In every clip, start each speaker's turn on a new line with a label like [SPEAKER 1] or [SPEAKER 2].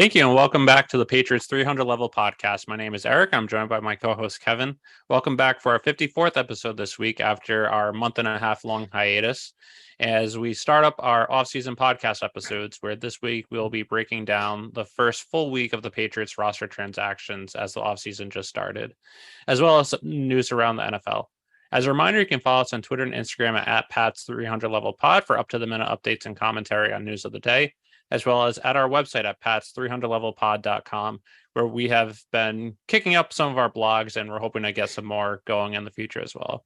[SPEAKER 1] Thank you, and welcome back to the Patriots 300 Level Podcast. My name is Eric. I'm joined by my co-host Kevin. Welcome back for our 54th episode this week after our month and a half long hiatus. As we start up our off-season podcast episodes, where this week we'll be breaking down the first full week of the Patriots roster transactions as the offseason just started, as well as news around the NFL. As a reminder, you can follow us on Twitter and Instagram at Pats 300 Level Pod for up-to-the-minute updates and commentary on news of the day, as well as at our website at pats300levelpod.com, where we have been kicking up some of our blogs and we're hoping to get some more going in the future as well.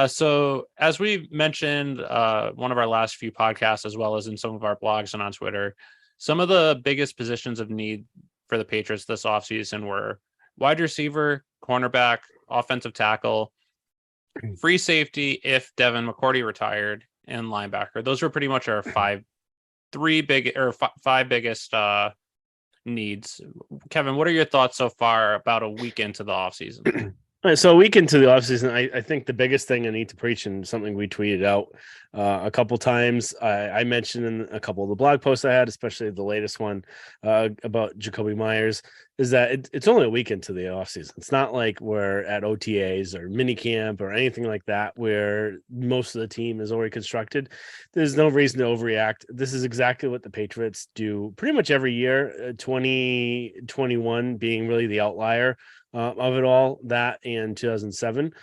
[SPEAKER 1] So as we mentioned, one of our last few podcasts, as well as in some of our blogs and on Twitter, some of the biggest positions of need for the Patriots this offseason were wide receiver, cornerback, offensive tackle, free safety if Devin McCourty retired, and linebacker. Those were pretty much our five biggest needs. Kevin, what are your thoughts so far about a week into the offseason?
[SPEAKER 2] So a week into the offseason, I think the biggest thing I need to preach, and something we tweeted out a couple times, I mentioned in a couple of the blog posts I had, especially the latest one about Jacoby Myers, is that it's only a week into the offseason. It's not like we're at OTAs or minicamp or anything like that where most of the team is already constructed. There's no reason to overreact. This is exactly what the Patriots do pretty much every year, 2021 being really the outlier of it all, that and 2007.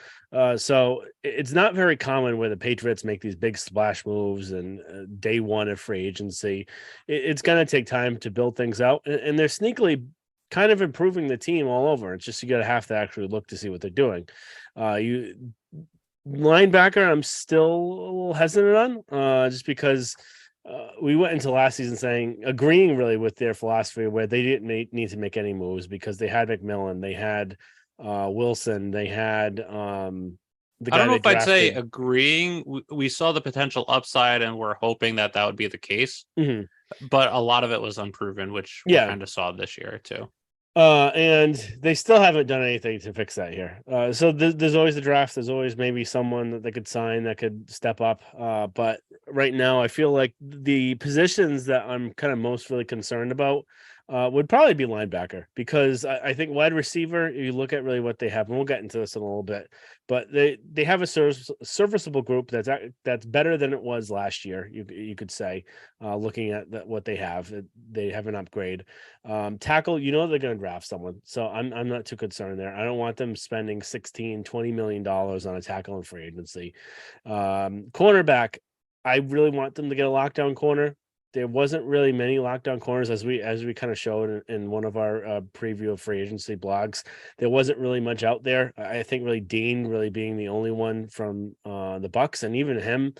[SPEAKER 2] So it's not very common where the Patriots make these big splash moves and day one of free agency. It's going to take time to build things out, and they're sneakily kind of improving the team all over. It's just you got to have to actually look to see what they're doing. Linebacker, I'm still a little hesitant on, just because we went into last season agreeing really with their philosophy where they didn't need to make any moves because they had McMillan, they had Wilson, they had the guy.
[SPEAKER 1] I don't know if I'd say agreeing. We saw the potential upside and we're hoping that would be the case.
[SPEAKER 2] Mm-hmm.
[SPEAKER 1] But a lot of it was unproven, which we kind of saw this year too.
[SPEAKER 2] And they still haven't done anything to fix that here. So there's always the draft. There's always maybe someone that they could sign that could step up. But right now, I feel like the positions that I'm kind of most really concerned about would probably be linebacker, because I think wide receiver, you look at really what they have, and we'll get into this in a little bit, but they have a serviceable group that's better than it was last year. You could say, looking at what they have an upgrade. Tackle, they're going to draft someone, so I'm not too concerned there. I don't want them spending $16-20 million on a tackle in free agency. Cornerback, I really want them to get a lockdown corner. There wasn't really many lockdown corners as we kind of showed in one of our preview of free agency blogs. There wasn't really much out there. I think really Dean really being the only one from the Bucks, and even him,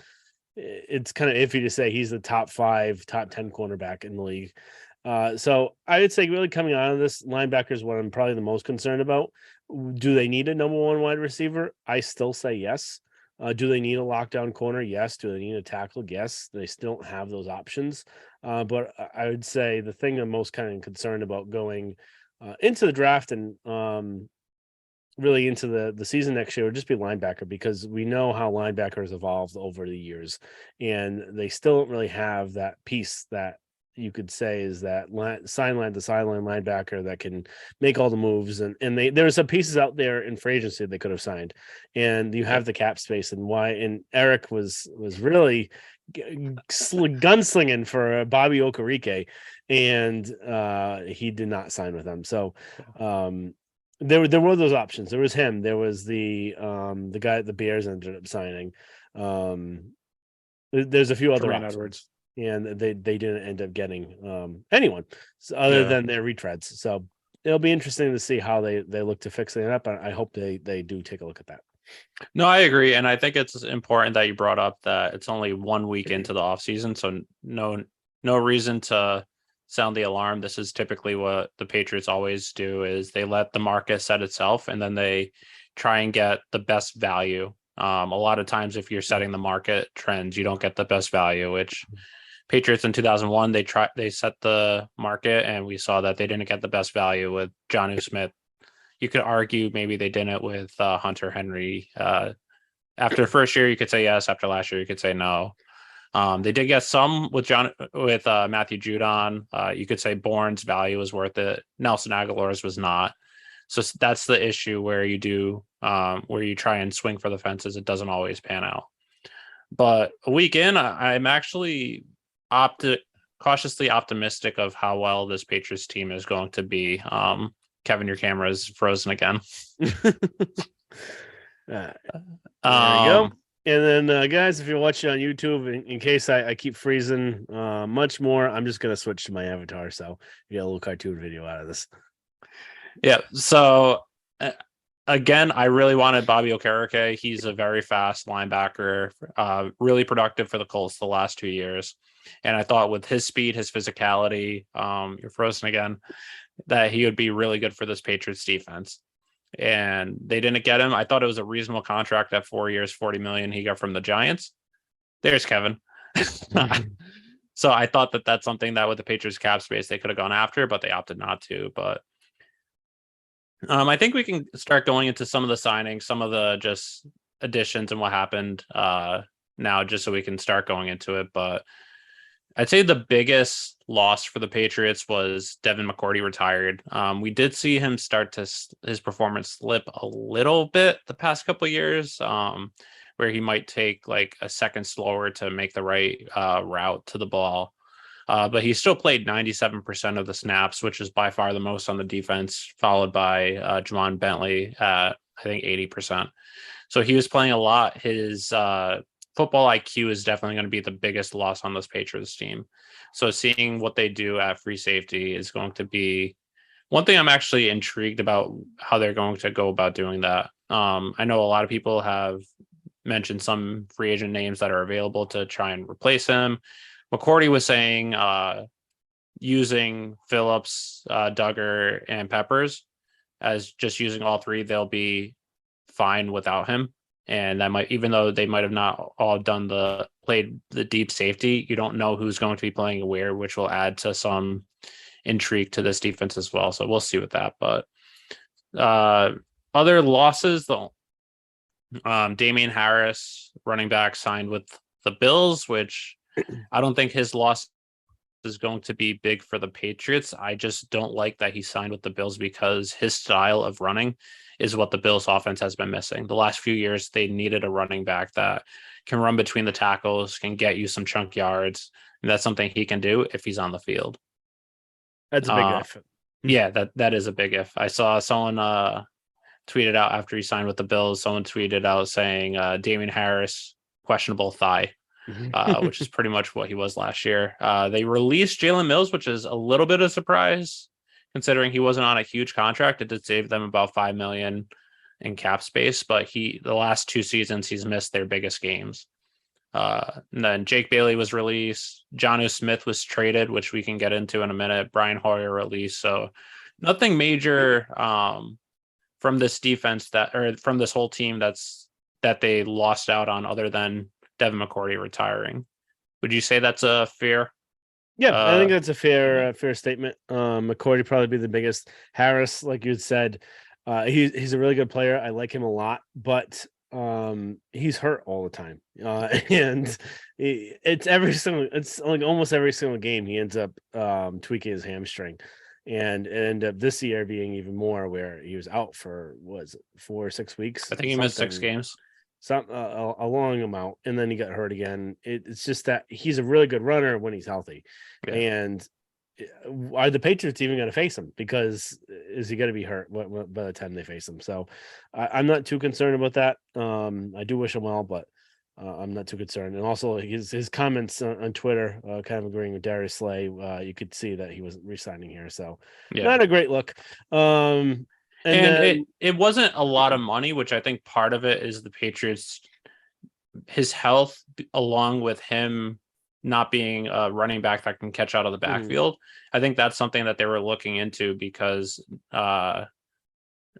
[SPEAKER 2] it's kind of iffy to say he's the top 5, top 10 cornerback in the league. So I would say really coming out of this, linebacker is what I'm probably the most concerned about. Do they need a number one wide receiver? I still say yes. Do they need a lockdown corner? Yes. Do they need a tackle? Yes. They still don't have those options. But I would say the thing I'm most kind of concerned about going into the draft and really into the season next year would just be linebacker, because we know how linebackers evolved over the years, and they still don't really have that piece that you could say is that sideline to sideline linebacker that can make all the moves. And there were some pieces out there in free agency they could have signed, and you have the cap space. And Eric was really gunslinging for Bobby Okereke, and he did not sign with them. So there were those options. There was him. There was the guy the Bears ended up signing. There's a few other options. And they didn't end up getting anyone other than their retreads. So it'll be interesting to see how they look to fixing it up. I hope they do take a look at that.
[SPEAKER 1] No, I agree. And I think it's important that you brought up that it's only 1 week into the offseason. So no reason to sound the alarm. This is typically what the Patriots always do, is they let the market set itself and then they try and get the best value. A lot of times if you're setting the market trends, you don't get the best value, which Patriots in 2001, they set the market, and we saw that they didn't get the best value with Jonnu Smith. You could argue maybe they didn't with Hunter Henry. After the first year, you could say yes. After last year, you could say no. They did get some with Matthew Judon. You could say Bourne's value was worth it. Nelson Aguilar's was not. So that's the issue where where you try and swing for the fences. It doesn't always pan out. But a week in, I'm actually cautiously optimistic of how well this Patriots team is going to be. Kevin, your camera is frozen again.
[SPEAKER 2] There you go. And then, guys, if you're watching on YouTube, in case I keep freezing much more, I'm just going to switch to my avatar. So you get a little cartoon video out of this.
[SPEAKER 1] Yeah. So, again, I really wanted Bobby Okereke. He's a very fast linebacker, really productive for the Colts the last 2 years. And I thought with his speed, his physicality, you're frozen again, that he would be really good for this Patriots defense. And they didn't get him. I thought it was a reasonable contract at 4 years, $40 million he got from the Giants. There's Kevin. So I thought that that's something that with the Patriots cap space they could have gone after, but they opted not to. But I think we can start going into some of the signings, some of the just additions and what happened now, just so we can start going into it. But I'd say the biggest loss for the Patriots was Devin McCourty retired. We did see him start to his performance slip a little bit the past couple of years, where he might take like a second slower to make the right route to the ball. But he still played 97% of the snaps, which is by far the most on the defense, followed by Jamon Bentley at, I think, 80%. So he was playing a lot. His football IQ is definitely going to be the biggest loss on this Patriots team. So seeing what they do at free safety is going to be one thing I'm actually intrigued about how they're going to go about doing that. I know a lot of people have mentioned some free agent names that are available to try and replace him. McCourty was saying using Phillips, Duggar, and Peppers as just using all three, they'll be fine without him. And that might, even though they might have not all played the deep safety, you don't know who's going to be playing where, which will add to some intrigue to this defense as well. So we'll see with that. But other losses, though, Damian Harris, running back, signed with the Bills, which I don't think his loss is going to be big for the Patriots. I just don't like that he signed with the Bills because his style of running is what the Bills offense has been missing. The last few years, they needed a running back that can run between the tackles, can get you some chunk yards. And that's something he can do if he's on the field.
[SPEAKER 2] That's a big if.
[SPEAKER 1] Yeah, that is a big if. I saw someone tweeted out after he signed with the Bills, someone tweeted out saying Damian Harris, questionable thigh. Which is pretty much what he was last year. They released Jalen Mills, which is a little bit of a surprise considering he wasn't on a huge contract. It did save them about $5 million in cap space, but the last 2 seasons he's missed their biggest games. And then Jake Bailey was released. Jonnu Smith was traded, which we can get into in a minute. Brian Hoyer released. So nothing major from this defense from this whole team that they lost out on other than Devin McCourty retiring. Would you say that's a fair?
[SPEAKER 2] Yeah, I think that's a fair statement. McCourty probably be the biggest. Harris, like you said, he's a really good player. I like him a lot, but he's hurt all the time, and it's like almost every single game he ends up tweaking his hamstring, and it ended up this year being even more where he was out for 4 or 6 weeks.
[SPEAKER 1] I think he missed 6 games.
[SPEAKER 2] A long amount, and then he got hurt again. It's just that he's a really good runner when he's healthy. Yeah. And are the Patriots even going to face him? Because is he going to be hurt by the time they face him? So I'm not too concerned about that. I do wish him well, but I'm not too concerned. And also his comments on Twitter, kind of agreeing with Darius Slay. You could see that he wasn't re-signing here, so not a great look.
[SPEAKER 1] And it wasn't a lot of money, which I think part of it is the Patriots, his health, along with him not being a running back that can catch out of the backfield. I think that's something that they were looking into because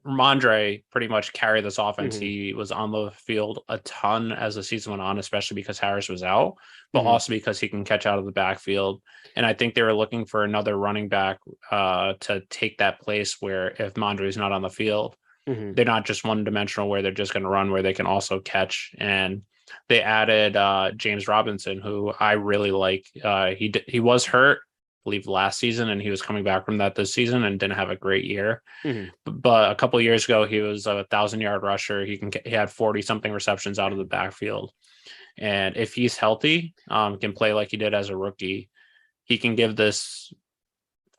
[SPEAKER 1] Ramondre pretty much carried this offense. He was on the field a ton as the season went on, especially because Harris was out, but also because he can catch out of the backfield. And I think they were looking for another running back to take that place where if Ramondre is not on the field, they're not just one dimensional where they're just going to run, where they can also catch. And they added James Robinson, who I really like. He was hurt, I believe, last season, and he was coming back from that this season and didn't have a great year.
[SPEAKER 2] Mhm.
[SPEAKER 1] But a couple of years ago, he was a 1,000-yard rusher. He had 40 something receptions out of the backfield, and if he's healthy, can play like he did as a rookie, he can give this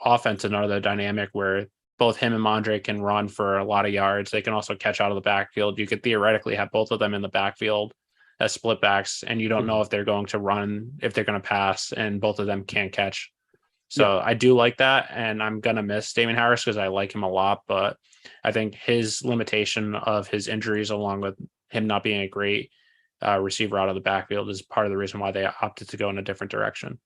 [SPEAKER 1] offense another dynamic where both him and Mondre can run for a lot of yards. They can also catch out of the backfield. You could theoretically have both of them in the backfield as split backs, and you don't know
[SPEAKER 2] Mhm.
[SPEAKER 1] if they're going to run, if they're going to pass, and both of them can't catch.
[SPEAKER 2] Yep.
[SPEAKER 1] So I do like that, and I'm going to miss Damon Harris because I like him a lot, but I think his limitation of his injuries, along with him not being a great receiver out of the backfield, is part of the reason why they opted to go in a different direction.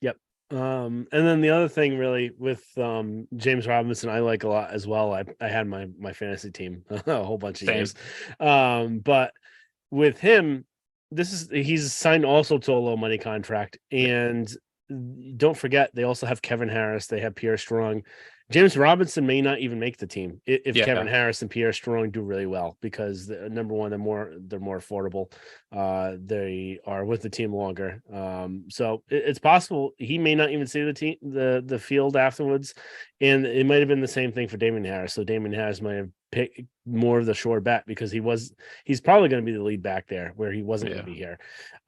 [SPEAKER 2] Yep. And then the other thing really with James Robinson, I like a lot as well. I had my fantasy team a whole bunch of
[SPEAKER 1] Same.
[SPEAKER 2] years. But with him, he's signed also to a low money contract. And don't forget, they also have Kevin Harris, they have Pierre Strong. James Robinson may not even make the team if Kevin
[SPEAKER 1] Yeah.
[SPEAKER 2] Harris and Pierre Strong do really well, because number one, they're more affordable. They are with the team longer. So it's possible he may not even see the field afterwards. And it might have been the same thing for Damon Harris. So Damon Harris might have picked more of the sure bet, because he's probably going to be the lead back there where he wasn't going to be here.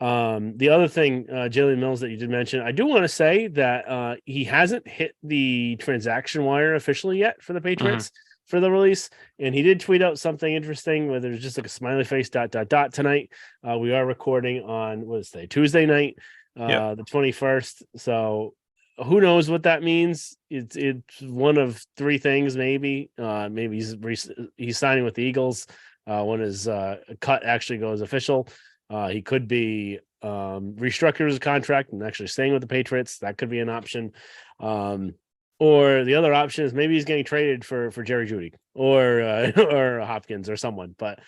[SPEAKER 2] The other thing, Jalen Mills, that you did mention, I do want to say that he hasn't hit the transaction wire officially yet for the Patriots for the release. And he did tweet out something interesting where there's just like a smiley face ... tonight. We are recording on, what is today, Tuesday night, the 21st. So who knows what that means? It's one of three things, maybe. Maybe he's signing with the Eagles when his cut actually goes official. He could be restructured his contract and actually staying with the Patriots. That could be an option. Or the other option is maybe he's getting traded for Jerry Jeudy or or Hopkins or someone, but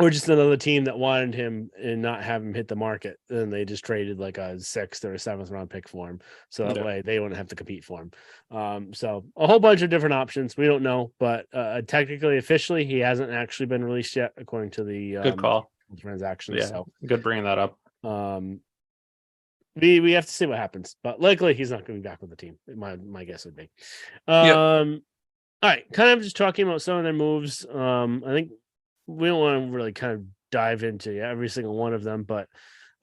[SPEAKER 2] or just another team that wanted him and not have him hit the market, and they just traded like a 6th or a 7th round pick for him, so that way they wouldn't have to compete for him. So a whole bunch of different options. We don't know, but technically, officially, he hasn't actually been released yet, according to the
[SPEAKER 1] Good call.
[SPEAKER 2] transactions.
[SPEAKER 1] Yeah,
[SPEAKER 2] so
[SPEAKER 1] good bringing that up.
[SPEAKER 2] We have to see what happens, but likely he's not going to be back with the team. My guess would be.
[SPEAKER 1] Yep.
[SPEAKER 2] All right, kind of just talking about some of their moves. I think we don't want to really kind of dive into every single one of them, but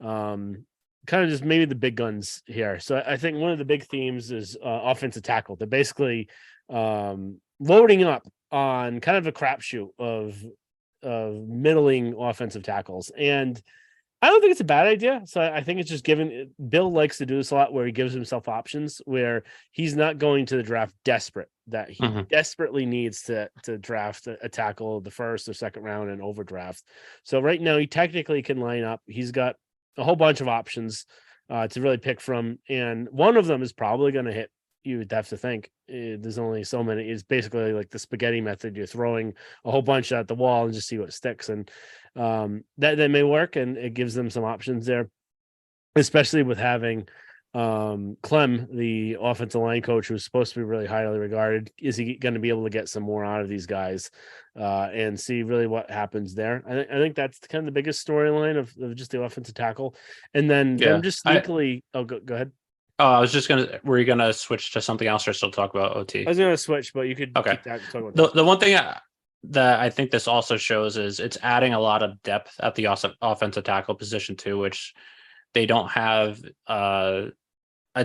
[SPEAKER 2] kind of just maybe the big guns here. So I think one of the big themes is offensive tackle. They're basically loading up on kind of a crapshoot of middling offensive tackles, and I don't think it's a bad idea. So I think it's just given. Bill likes to do this a lot, where he gives himself options where he's not going to the draft desperate, that he desperately needs to draft a tackle the first or second round and overdraft. So right now he technically can line up. He's got a whole bunch of options to really pick from, and one of them is probably going to hit. You would have to think there's only so many. It's basically like the spaghetti method. You're throwing a whole bunch at the wall and just see what sticks, and that may work, and it gives them some options there, especially with having Clem, the offensive line coach, who's supposed to be really highly regarded. Is he going to be able to get some more out of these guys and see really what happens there? I think that's kind of the biggest storyline of just the offensive tackle, and then them just sneakily. Go ahead.
[SPEAKER 1] Oh, I was just were you gonna switch to something else or still talk about OT?
[SPEAKER 2] I was gonna switch, but you could
[SPEAKER 1] keep
[SPEAKER 2] that, talk about
[SPEAKER 1] the one thing that I think this also shows is it's adding a lot of depth at the offensive tackle position too, which they don't have. I'd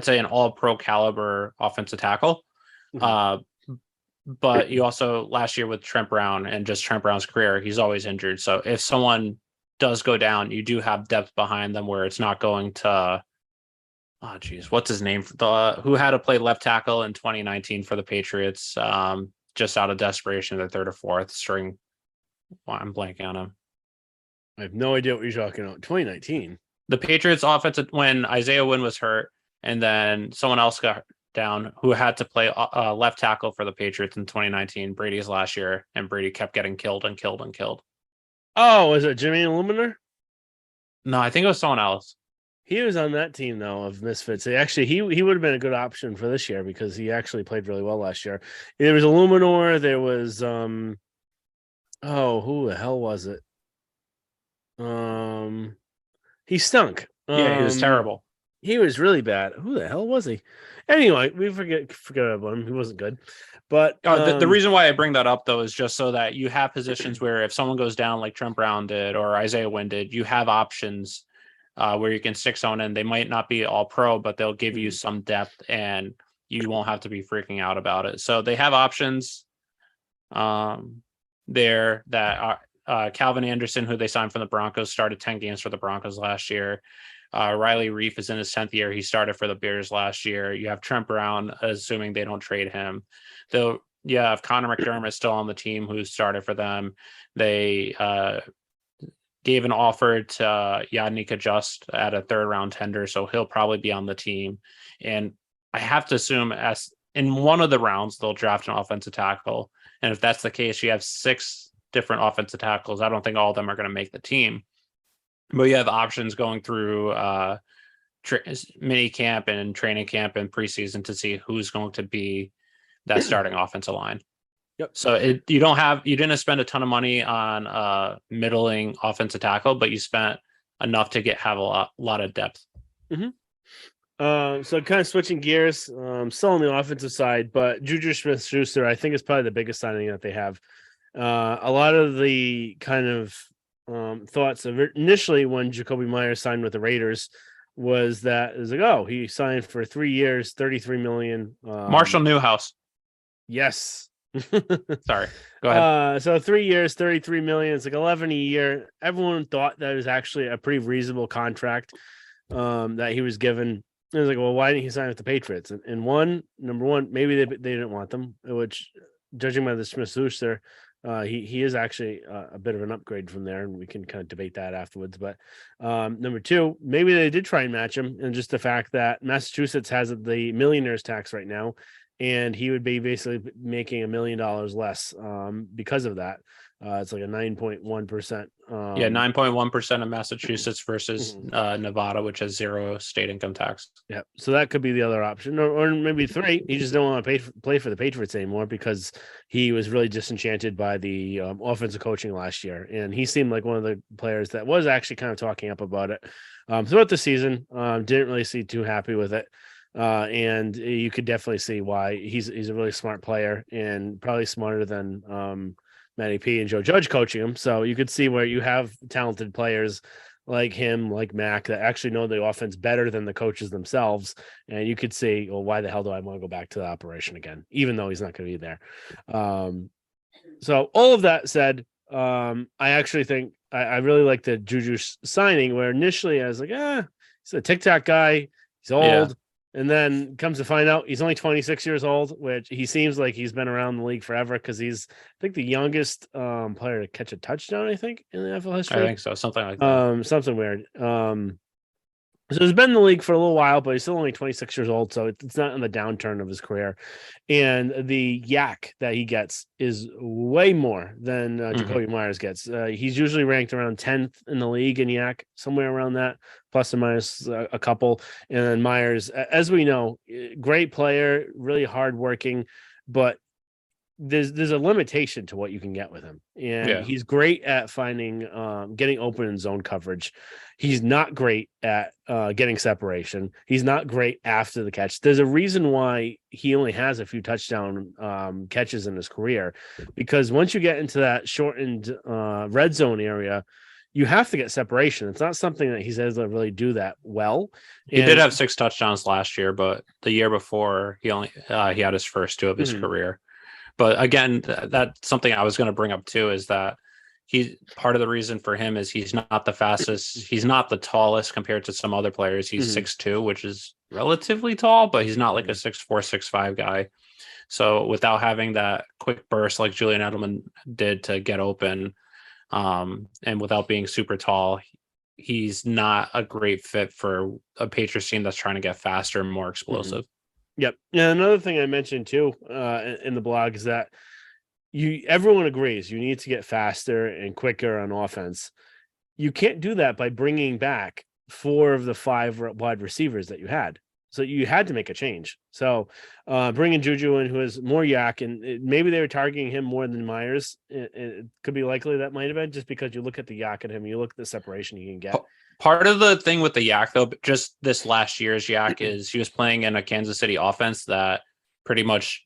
[SPEAKER 1] say an all-pro caliber offensive tackle. But you also, last year with Trent Brown and just Trent Brown's career, he's always injured. So if someone does go down, you do have depth behind them where it's not going to. Oh, geez, what's his name? Who had to play left tackle in 2019 for the Patriots, just out of desperation, the third or fourth string. Well, I'm blanking on him.
[SPEAKER 2] I have no idea what you're talking about. 2019.
[SPEAKER 1] The Patriots offensive, when Isaiah Wynn was hurt, and then someone else got down who had to play left tackle for the Patriots in 2019, Brady's last year, and Brady kept getting killed and killed and killed.
[SPEAKER 2] Oh, was it Jimmy Illuminator?
[SPEAKER 1] No, I think it was someone else.
[SPEAKER 2] He was on that team though of Misfits. Actually, he would have been a good option for this year because he actually played really well last year. There was Illuminor. There was who the hell was it? He stunk.
[SPEAKER 1] Yeah, he was terrible.
[SPEAKER 2] He was really bad. Who the hell was he? Anyway, we forget about him. He wasn't good. But
[SPEAKER 1] The reason why I bring that up though is just so that you have positions where if someone goes down like Trent Brown did or Isaiah Wynn did, you have options where you can stick someone in. They might not be all pro, but they'll give you some depth and you won't have to be freaking out about it. So they have options there that are Calvin Anderson, who they signed from the Broncos, started 10 games for the Broncos last year. Riley Reef is in his 10th year. He started for the Bears last year. You have Trent Brown, assuming they don't trade him. Though you have Connor McDermott still on the team who started for them. They gave an offer to Yadnika Just at a third round tender, so he'll probably be on the team. And I have to assume as in one of the rounds, they'll draft an offensive tackle. And if that's the case, you have 6 different offensive tackles. I don't think all of them are going to make the team. But you have options going through mini camp and training camp and preseason to see who's going to be that starting offensive line.
[SPEAKER 2] Yep.
[SPEAKER 1] So you didn't spend a ton of money on middling offensive tackle, but you spent enough to have a lot of depth.
[SPEAKER 2] Mm-hmm. So kind of switching gears, still on the offensive side, but Juju Smith-Schuster, I think, is probably the biggest signing that they have. A lot of the kind of thoughts of initially when Jacoby Myers signed with the Raiders was that it was like, oh, he signed for 3 years, $33 million.
[SPEAKER 1] Marshall Newhouse.
[SPEAKER 2] Yes.
[SPEAKER 1] Sorry. Go ahead.
[SPEAKER 2] So 3 years, $33 million. It's like 11 a year. Everyone thought that was actually a pretty reasonable contract that he was given. It was like, well, why didn't he sign with the Patriots? And number one, maybe they didn't want them, which judging by the Smith-Schuster, he is actually a bit of an upgrade from there, and we can kind of debate that afterwards. But number two, maybe they did try and match him, and just the fact that Massachusetts has the millionaire's tax right now, and he would be basically making $1 million less because of that. It's like a 9.1%.
[SPEAKER 1] 9.1% of Massachusetts versus Nevada, which has 0 state income tax.
[SPEAKER 2] Yeah, so that could be the other option, or maybe 3. He just don't want to play for the Patriots anymore because he was really disenchanted by the offensive coaching last year, and he seemed like one of the players that was actually kind of talking up about it throughout the season. Didn't really seem too happy with it. And you could definitely see why he's a really smart player and probably smarter than Matty P and Joe Judge coaching him. So you could see where you have talented players like him, like Mac, that actually know the offense better than the coaches themselves. And you could see, well, why the hell do I want to go back to the operation again, even though he's not going to be there? So all of that said, I actually think I really like the Juju signing, where initially I was like, he's a tic-tac guy. He's old. Yeah. And then comes to find out he's only 26 years old, which he seems like he's been around the league forever because he's, I think, the youngest player to catch a touchdown, I think, in the NFL history.
[SPEAKER 1] I think so. Something like that.
[SPEAKER 2] Something weird. So he's been in the league for a little while, but he's still only 26 years old. So it's not in the downturn of his career. And the yak that he gets is way more than Jacoby Myers gets. He's usually ranked around 10th in the league in yak, somewhere around that, plus or minus a couple. And then Myers, as we know, great player, really hardworking, but there's a limitation to what you can get with him. And he's great at finding getting open in zone coverage. He's not great at getting separation. He's not great after the catch. There's a reason why he only has a few touchdown catches in his career, because once you get into that shortened red zone area, you have to get separation. It's not something that he's able to really do that well.
[SPEAKER 1] He did have 6 touchdowns last year, but the year before he had his first 2 of his career. But again, that's something I was going to bring up too, is that part of the reason for him is he's not the fastest. He's not the tallest compared to some other players. He's 6'2", which is relatively tall, but he's not like a 6'4", 6'5" guy. So without having that quick burst like Julian Edelman did to get open, and without being super tall, he's not a great fit for a Patriots team that's trying to get faster and more explosive.
[SPEAKER 2] Yep. Yeah. Another thing I mentioned too in the blog is that everyone agrees you need to get faster and quicker on offense. You can't do that by bringing back 4 of the 5 wide receivers that you had. So you had to make a change. So bringing Juju in, who has more yak, and maybe they were targeting him more than Myers. It could be likely that might have been just because you look at the yak at him, you look at the separation he can get.
[SPEAKER 1] Part of the thing with the yak, though, just this last year's yak is he was playing in a Kansas City offense that pretty much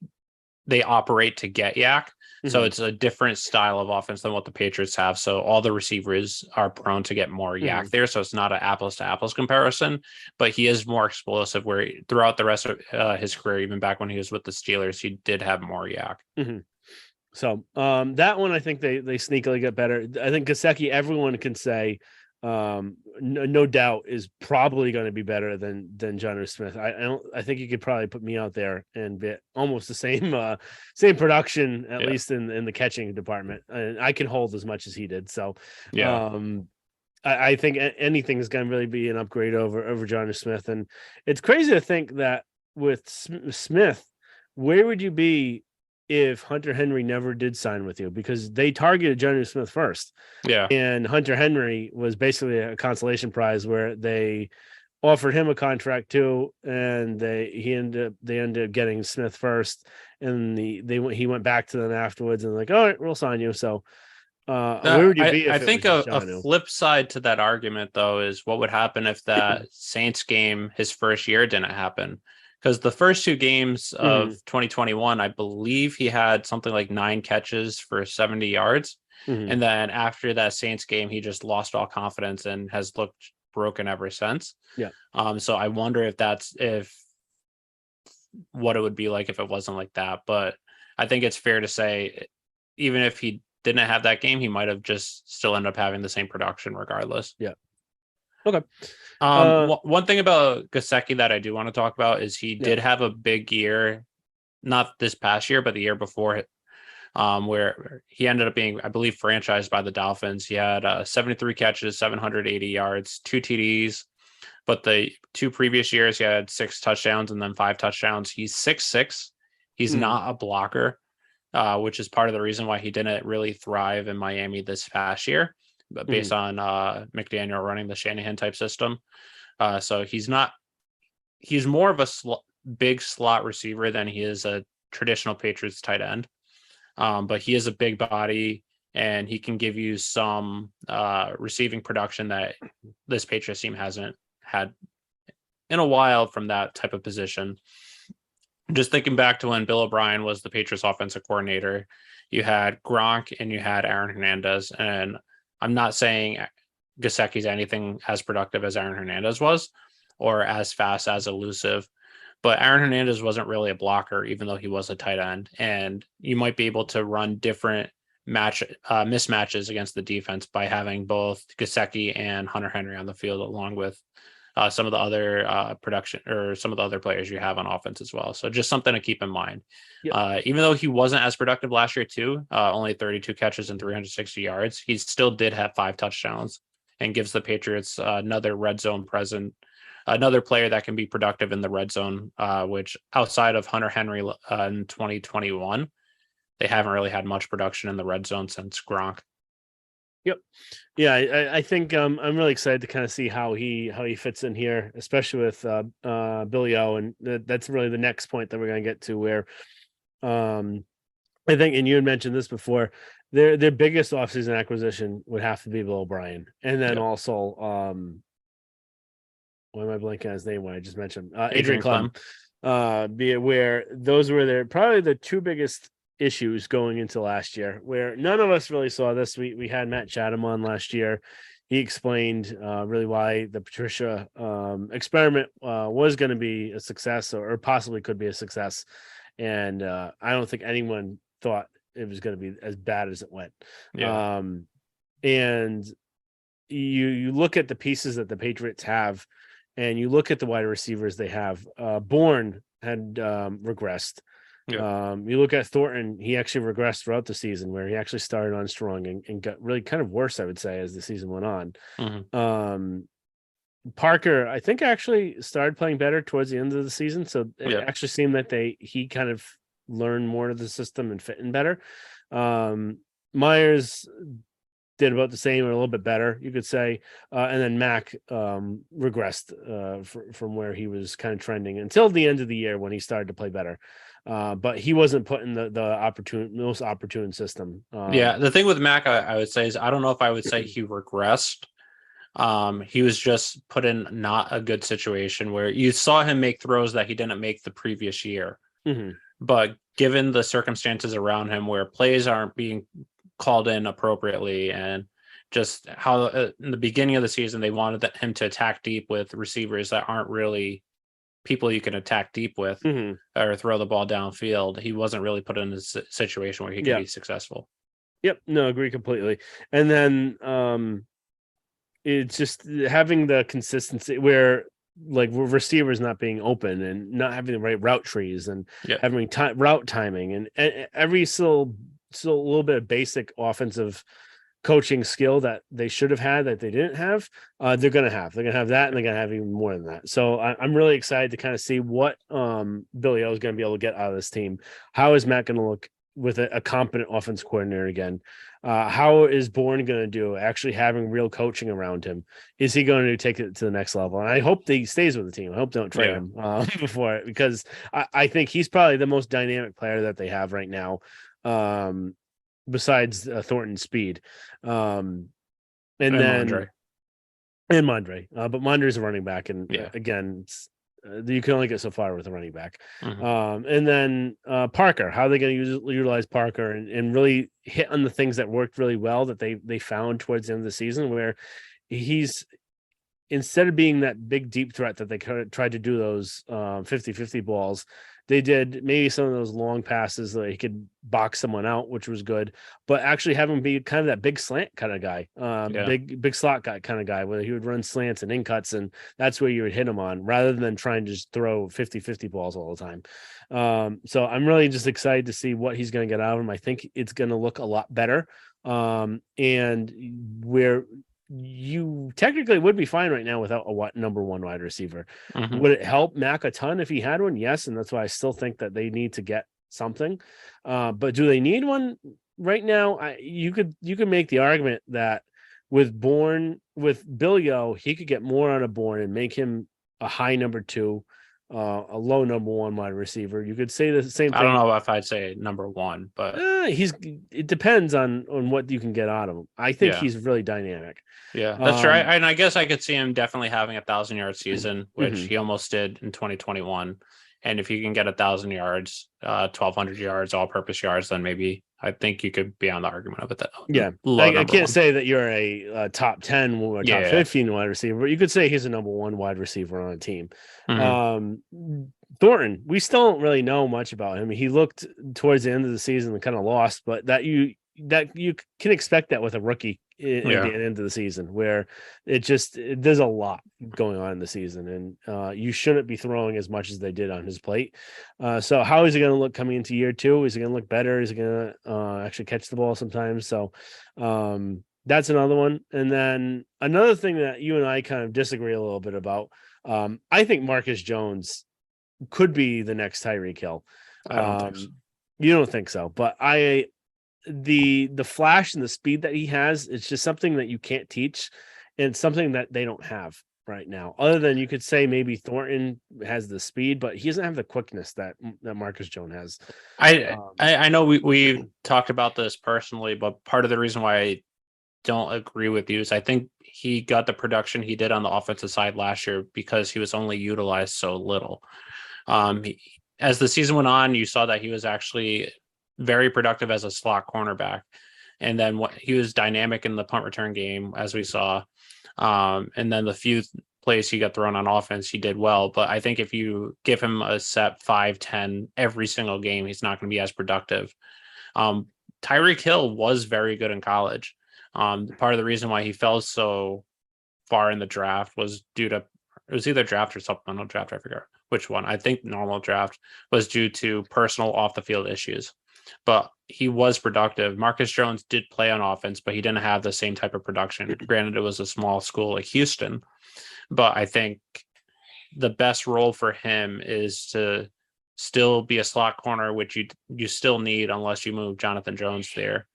[SPEAKER 1] they operate to get yak. So it's a different style of offense than what the Patriots have. So all the receivers are prone to get more yak there. So it's not an apples to apples comparison, but he is more explosive where throughout the rest of his career, even back when he was with the Steelers, he did have more yak.
[SPEAKER 2] So that one, I think they sneakily get better. I think Gesicki, everyone can say, no doubt is probably going to be better than Jonnu Smith. I think you could probably put me out there and be almost the same production, at least in the catching department. And I can hold as much as he did. So I think anything is going to really be an upgrade over Jonnu Smith. And it's crazy to think that with Smith, where would you be if Hunter Henry never did sign with you? Because they targeted Jonnu Smith first.
[SPEAKER 1] Yeah.
[SPEAKER 2] And Hunter Henry was basically a consolation prize where they offered him a contract too. And they ended up getting Smith first. And he went back to them afterwards and like, all right, we'll sign you. So where would you be if
[SPEAKER 1] I think a flip side to that argument, though, is what would happen if that Saints game his first year didn't happen? Because the first two games of 2021, I believe he had something like 9 catches for 70 yards. And then after that Saints game, he just lost all confidence and has looked broken ever since.
[SPEAKER 2] Yeah.
[SPEAKER 1] So I wonder if what it would be like if it wasn't like that. But I think it's fair to say, even if he didn't have that game, he might have just still ended up having the same production regardless.
[SPEAKER 2] Yeah. Okay.
[SPEAKER 1] One thing about Gesicki that I do want to talk about is he did have a big year, not this past year, but the year before, where he ended up being, I believe, franchised by the Dolphins. He had 73 catches, 780 yards, 2 TDs. But the 2 previous years, he had 6 touchdowns and then 5 touchdowns. He's 6'6". He's not a blocker, which is part of the reason why he didn't really thrive in Miami this past year, but based on McDaniel running the Shanahan type system. So he's more of a big slot receiver than he is a traditional Patriots tight end. But he is a big body and he can give you some receiving production that this Patriots team hasn't had in a while from that type of position. Just thinking back to when Bill O'Brien was the Patriots offensive coordinator, you had Gronk and you had Aaron Hernandez. And I'm not saying Gesicki's anything as productive as Aaron Hernandez was or as fast, as elusive, but Aaron Hernandez wasn't really a blocker, even though he was a tight end. And you might be able to run different mismatches against the defense by having both Gesicki and Hunter Henry on the field, along with some of the other production or some of the other players you have on offense as well. So just something to keep in mind. Even though he wasn't as productive last year too, only 32 catches and 360 yards, he still did have 5 touchdowns and gives the Patriots another red zone present, another player that can be productive in the red zone, which outside of Hunter Henry in 2021, they haven't really had much production in the red zone since Gronk.
[SPEAKER 2] Yep. Yeah, I think I'm really excited to kind of see how he fits in here, especially with Billy O, and that's really the next point that we're going to get to, where I think, and you had mentioned this before, their biggest offseason acquisition would have to be Bill O'Brien, and then also why am I blanking on his name when I just mentioned Adrian Clem. Be aware those were probably the 2 biggest issues going into last year, where none of us really saw this. We had Matt Chatham on last year. He explained really why the Patricia experiment was going to be a success, or possibly could be a success. And I don't think anyone thought it was going to be as bad as it went.
[SPEAKER 1] Yeah.
[SPEAKER 2] And you look at the pieces that the Patriots have, and you look at the wide receivers they have. Bourne had regressed.
[SPEAKER 1] Yeah.
[SPEAKER 2] You look at Thornton, he actually regressed throughout the season, where he actually started on strong and got really kind of worse, I would say, as the season went on. Parker, I think, actually started playing better towards the end of the season. So it actually seemed that he kind of learned more of the system and fit in better. Myers did about the same or a little bit better, you could say. And then Mac regressed from where he was kind of trending until the end of the year when he started to play better. But he wasn't put in the most opportune system.
[SPEAKER 1] Yeah, the thing with Mac, I would say is I don't know if I would say he regressed. He was just put in not a good situation where you saw him make throws that he didn't make the previous year.
[SPEAKER 2] Mm-hmm.
[SPEAKER 1] But given the circumstances around him where plays aren't being called in appropriately and just how in the beginning of the season they wanted him to attack deep with receivers that aren't really people you can attack deep with
[SPEAKER 2] Mm-hmm.
[SPEAKER 1] or throw the ball downfield, he wasn't really put in a situation where he could be successful.
[SPEAKER 2] Yep. No, agree completely. And then it's just having the consistency where like receivers not being open and not having the right route trees and having route timing and every still a little bit of basic offensive coaching skill that they should have had that they didn't have. They're gonna have that, and they're gonna have even more than that. So I'm really excited to kind of see what Billy O is going to be able to get out of this team. How is Matt going to look with a competent offense coordinator again? How is Bourne going to do actually having real coaching around him? Is he going to take it to the next level? And I hope that he stays with the team. I hope they don't trade him before it, because I think he's probably the most dynamic player that they have right now. Besides Thornton's speed. And then Mondre. But Mondre's a running back. And again, you can only get so far with a running back. Mm-hmm. And then Parker, how are they going to utilize Parker and really hit on the things that worked really well that they found towards the end of the season, where he's, instead of being that big deep threat that they tried to do those 50-50 balls, they did maybe some of those long passes that he could box someone out, which was good, but actually have him be kind of that big slant kind of guy, big slot guy kind of guy, where he would run slants and in cuts, and that's where you would hit him on, rather than trying to just throw 50-50 balls all the time. So I'm really just excited to see what he's going to get out of him. I think it's going to look a lot better. And where you technically would be fine right now without a number one wide receiver. Mm-hmm. Would it help Mac a ton if he had one? Yes. And that's why I still think that they need to get something. But do they need one right now? You could make the argument that with Billy O, he could get more out of Bourne and make him a high number two, a low number one wide receiver. You could say the same thing.
[SPEAKER 1] I don't know if I'd say number one, but
[SPEAKER 2] it depends on what you can get out of him. I think he's really dynamic.
[SPEAKER 1] Yeah, that's right. And I guess I could see him definitely having a 1,000-yard season, which he almost did in 2021. And if you can get 1,000 yards, 1,200 yards, all-purpose yards, then maybe I think you could be on the argument of it.
[SPEAKER 2] I can't say that you're a top 10 or top 15 wide receiver, but you could say he's a number one wide receiver on a team. Mm-hmm. Thornton, we still don't really know much about him. He looked towards the end of the season and kind of lost, but that you can expect that with a rookie at the end of the season, where there's a lot going on in the season, and you shouldn't be throwing as much as they did on his plate. So how is he going to look coming into year two? Is he going to look better? Is he going to actually catch the ball sometimes? So that's another one. And then another thing that you and I kind of disagree a little bit about, I think Marcus Jones could be the next Tyreek Hill.
[SPEAKER 1] I don't think so.
[SPEAKER 2] You don't think so, but the flash and the speed that he has, it's just something that you can't teach, and something that they don't have right now. Other than you could say maybe Thornton has the speed, but he doesn't have the quickness that Marcus Jones has.
[SPEAKER 1] I know we talked about this personally, but part of the reason why I don't agree with you is I think he got the production he did on the offensive side last year because he was only utilized so little. As the season went on, you saw that he was actually very productive as a slot cornerback. And then he was dynamic in the punt return game, as we saw. And then the few plays he got thrown on offense, he did well. But I think if you give him a set 5-10 every single game, he's not going to be as productive. Tyreek Hill was very good in college. Part of the reason why he fell so far in the draft was due to, it was either draft or supplemental draft, I forget which one. I think normal draft was due to personal off the field issues, but he was productive. Marcus Jones did play on offense, but he didn't have the same type of production. Granted, it was a small school like Houston, but I think the best role for him is to still be a slot corner, which you still need unless you move Jonathan Jones there.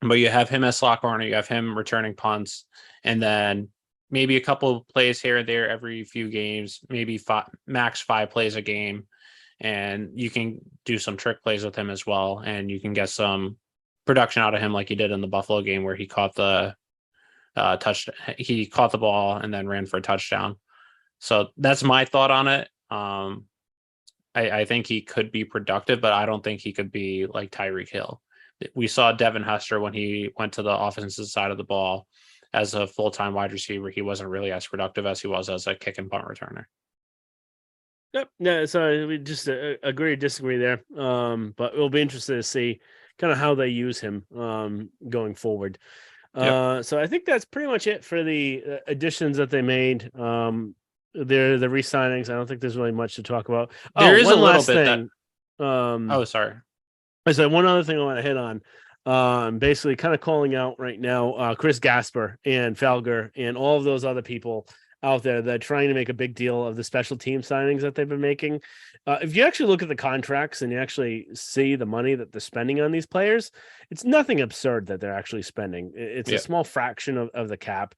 [SPEAKER 1] but you have him as slot corner, you have him returning punts, and then maybe a couple plays here and there every few games, maybe max 5 plays a game, and you can do some trick plays with him as well, and you can get some production out of him like he did in the Buffalo game where he caught the he caught the ball and then ran for a touchdown. So that's my thought on it. I think he could be productive, but I don't think he could be like Tyreek Hill. We saw Devin Hester when he went to the offensive side of the ball as a full-time wide receiver. He wasn't really as productive as he was as a kick and punt returner.
[SPEAKER 2] Yep. Yeah. So we just agree or disagree there. But we'll be interested to see kind of how they use him going forward.
[SPEAKER 1] Yep.
[SPEAKER 2] So I think that's pretty much it for the additions that they made. The re-signings. I don't think there's really much to talk about.
[SPEAKER 1] There is a
[SPEAKER 2] one
[SPEAKER 1] little
[SPEAKER 2] last
[SPEAKER 1] bit
[SPEAKER 2] thing.
[SPEAKER 1] oh, sorry.
[SPEAKER 2] I said one other thing I want to hit on. Basically kind of calling out right now, Chris Gasper and Felger and all of those other people out there that are trying to make a big deal of the special team signings that they've been making. If you actually look at the contracts and you actually see the money that they're spending on these players, it's nothing absurd that they're actually spending. It's a small fraction of the cap.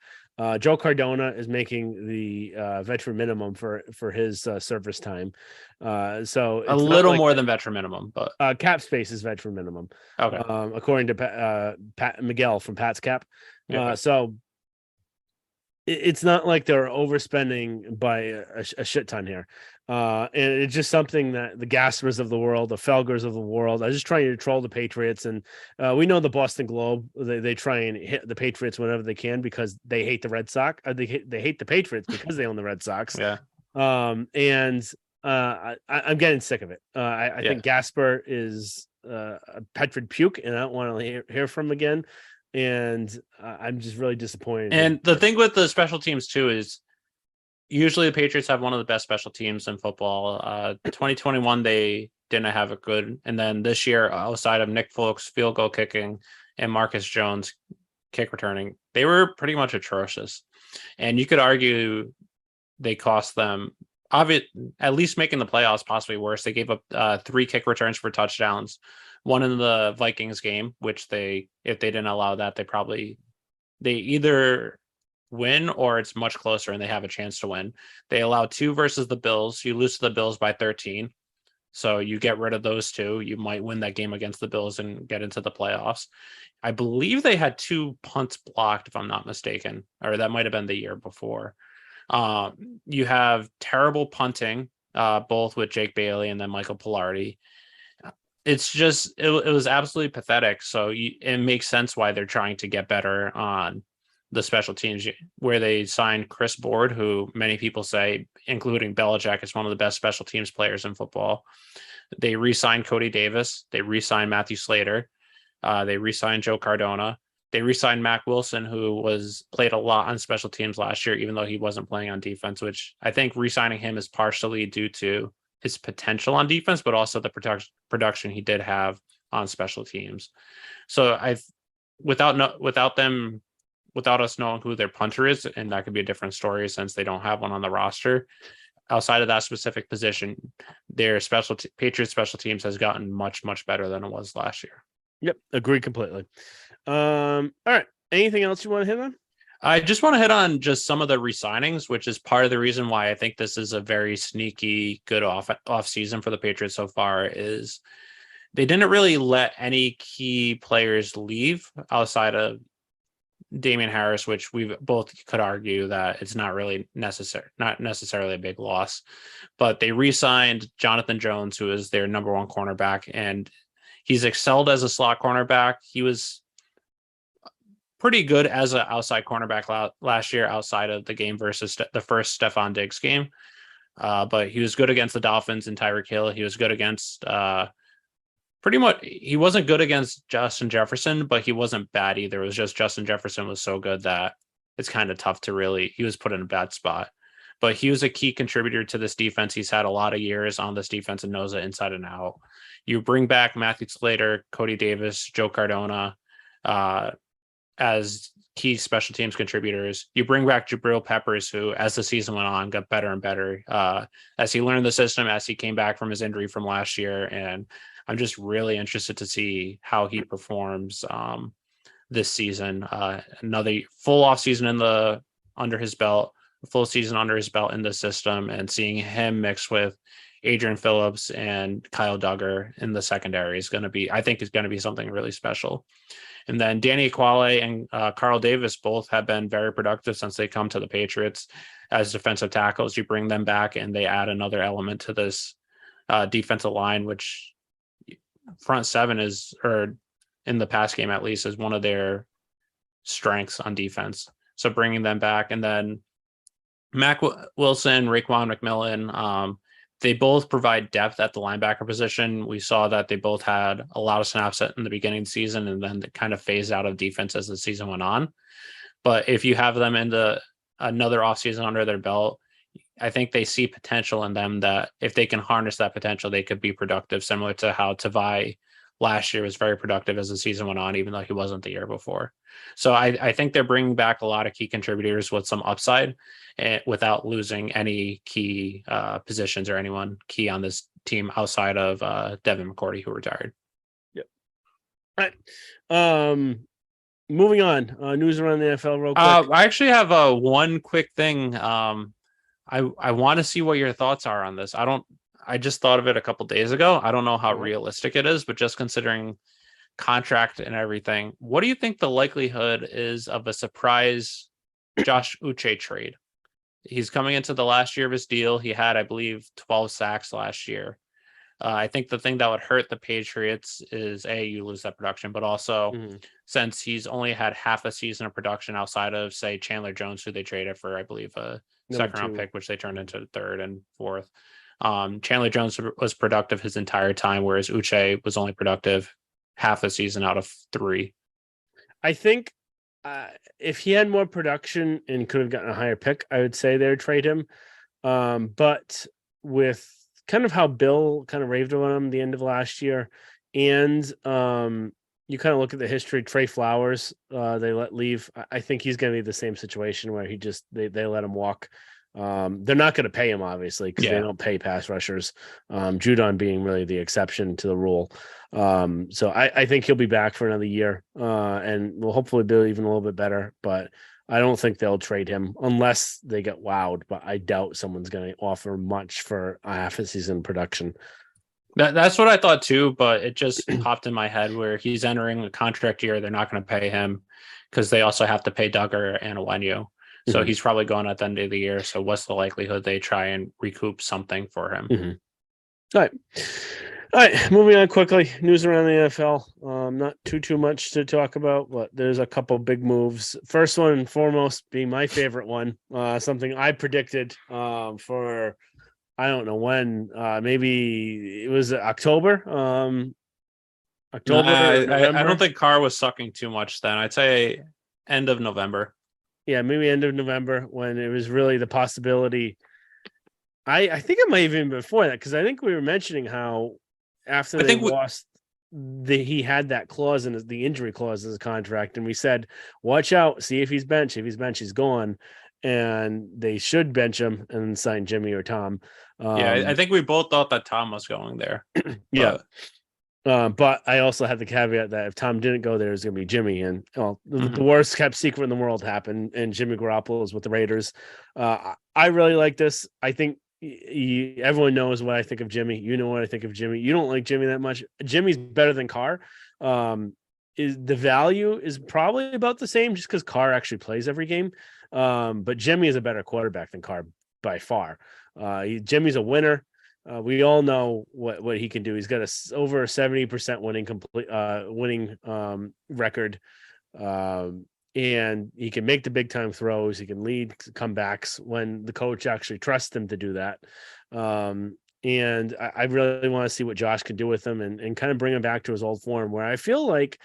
[SPEAKER 2] Joe Cardona is making the veteran minimum for his service time. So it's
[SPEAKER 1] A little more than veteran minimum, but
[SPEAKER 2] cap space is veteran minimum.
[SPEAKER 1] okay.
[SPEAKER 2] According to Pat Miguel from Pat's Cap.
[SPEAKER 1] Yeah.
[SPEAKER 2] So it's not like they're overspending by a shit ton here. And it's just something that the Gaspers of the world, the Felgers of the world, are just trying to troll the Patriots. And we know the Boston Globe, they try and hit the Patriots whenever they can because they hate the Red Sox. Or they hate the Patriots because they own the Red Sox.
[SPEAKER 1] Yeah.
[SPEAKER 2] I'm getting sick of it. I think Gasper is a Petrid puke, and I don't want to hear from him again. And I'm just really disappointed.
[SPEAKER 1] And the thing with the special teams too is usually the Patriots have one of the best special teams in football. 2021 they didn't have it good, and then this year, outside of Nick Folks field goal kicking and Marcus Jones kick returning, they were pretty much atrocious. And you could argue they cost them at least making the playoffs, possibly worse. They gave up 3 kick returns for touchdowns, one in the Vikings game, which if they didn't allow that, they either win or it's much closer and they have a chance to win. They allow 2 versus the Bills. You lose to the Bills by 13. So you get rid of those 2. You might win that game against the Bills and get into the playoffs. I believe they had 2 punts blocked, if I'm not mistaken, or that might have been the year before. You have terrible punting, both with Jake Bailey and then Michael Pilardi. It's just, it was absolutely pathetic. So it makes sense why they're trying to get better on the special teams, where they signed Chris Board, who many people say, including Belichick, is one of the best special teams players in football. They re-signed Cody Davis. They re-signed Matthew Slater. They re-signed Joe Cardona. They re-signed Mac Wilson, who played a lot on special teams last year, even though he wasn't playing on defense, which I think re-signing him is partially due to his potential on defense, but also the production he did have on special teams. So without us knowing who their punter is, and that could be a different story since they don't have one on the roster, outside of that specific position, their Patriots special teams has gotten much, much better than it was last year.
[SPEAKER 2] Yep, agree completely. All right. Anything else you want to hit on?
[SPEAKER 1] I just want to hit on just some of the re-signings, which is part of the reason why I think this is a very sneaky good off season for the Patriots so far. Is they didn't really let any key players leave outside of Damian Harris, which we both could argue that it's not really not necessarily a big loss. But they re-signed Jonathan Jones, who is their number 1 cornerback, and he's excelled as a slot cornerback. He was pretty good as an outside cornerback last year, outside of the game versus the first Stephon Diggs game. But he was good against the Dolphins and Tyreek Hill. He was good against pretty much. He wasn't good against Justin Jefferson, but he wasn't bad either. It was just Justin Jefferson was so good that it's kind of tough to he was put in a bad spot. But he was a key contributor to this defense. He's had a lot of years on this defense and knows it inside and out. You bring back Matthew Slater, Cody Davis, Joe Cardona, as key special teams contributors. You bring back Jabril Peppers, who, as the season went on, got better and better as he learned the system, as he came back from his injury from last year. And I'm just really interested to see how he performs this season. Another full off season under his belt, a full season under his belt in the system, and seeing him mix with Adrian Phillips and Kyle Duggar in the secondary is going to be, I think, is going to be something really special. And then Danny Aquale and Carl Davis both have been very productive since they come to the Patriots as defensive tackles. You bring them back and they add another element to this defensive line, which front seven is, or in the pass game at least, is one of their strengths on defense. So bringing them back, and then Mac Wilson, Raekwon McMillan, they both provide depth at the linebacker position. We saw that they both had a lot of snaps in the beginning of the season, and then they kind of phased out of defense as the season went on. But if you have them into another offseason under their belt, I think they see potential in them that if they can harness that potential, they could be productive, similar to how Tavai last year was very productive as the season went on, even though he wasn't the year before. So I think they're bringing back a lot of key contributors with some upside without losing any key positions or anyone key on this team outside of Devin McCourty, who retired.
[SPEAKER 2] Yep. All right. Moving on. News around the NFL real quick.
[SPEAKER 1] I actually have one quick thing. I want to see what your thoughts are on this. I just thought of it a couple days ago. I don't know how realistic it is, but just considering contract and everything, what do you think the likelihood is of a surprise Josh Uche trade? He's coming into the last year of his deal. He had, I believe, 12 sacks last year. I think the thing that would hurt the Patriots is you lose that production, but also since he's only had half a season of production outside of, say, Chandler Jones, who they traded for, I believe, a second round pick, which they turned into third and fourth. Chandler Jones was productive his entire time, whereas Uche was only productive half a season out of 3.
[SPEAKER 2] I think if he had more production and could have gotten a higher pick, I would say they would trade him. But with kind of how Bill kind of raved on him the end of last year, and you kind of look at the history, Trey Flowers, they let leave. I think he's going to be the same situation where they let him walk. They're not going to pay him, obviously, because they don't pay pass rushers. Judon being really the exception to the rule. So I think he'll be back for another year, and will hopefully be even a little bit better. But I don't think they'll trade him unless they get wowed. But I doubt someone's going to offer much for a half a season production.
[SPEAKER 1] That's what I thought too, but it just popped in my head where he's entering a contract year. They're not going to pay him because they also have to pay Duggar and Awenyo. So he's probably going at the end of the year. So what's the likelihood they try and recoup something for him?
[SPEAKER 2] All right. Moving on quickly. News around the NFL. Not too much to talk about, but there's a couple big moves. First one and foremost being my favorite one. Something I predicted for I don't know when. Maybe it was October. October.
[SPEAKER 1] I don't think Carr was sucking too much then. I'd say end of November.
[SPEAKER 2] Yeah, maybe end of November when it was really the possibility. I think it might have even been before that, because I think we were mentioning how after they lost, he had that clause in the injury clause in his contract, and we said, watch out, see if he's benched. If he's benched, he's gone, and they should bench him and sign Jimmy or Tom.
[SPEAKER 1] I think we both thought that Tom was going there.
[SPEAKER 2] Yeah. But I also had the caveat that if Tom didn't go there, it was going to be Jimmy. And the worst kept secret in the world happened, and Jimmy Garoppolo is with the Raiders. I really like this. I think everyone knows what I think of Jimmy. You know what I think of Jimmy. You don't like Jimmy that much. Jimmy's better than Carr. Is the value is probably about the same just because Carr actually plays every game. But Jimmy is a better quarterback than Carr by far. Jimmy's a winner. We all know what he can do. He's got over a 70% winning record, and he can make the big time throws. He can lead comebacks when the coach actually trusts him to do that. And I really want to see what Josh can do with him and kind of bring him back to his old form, where I feel like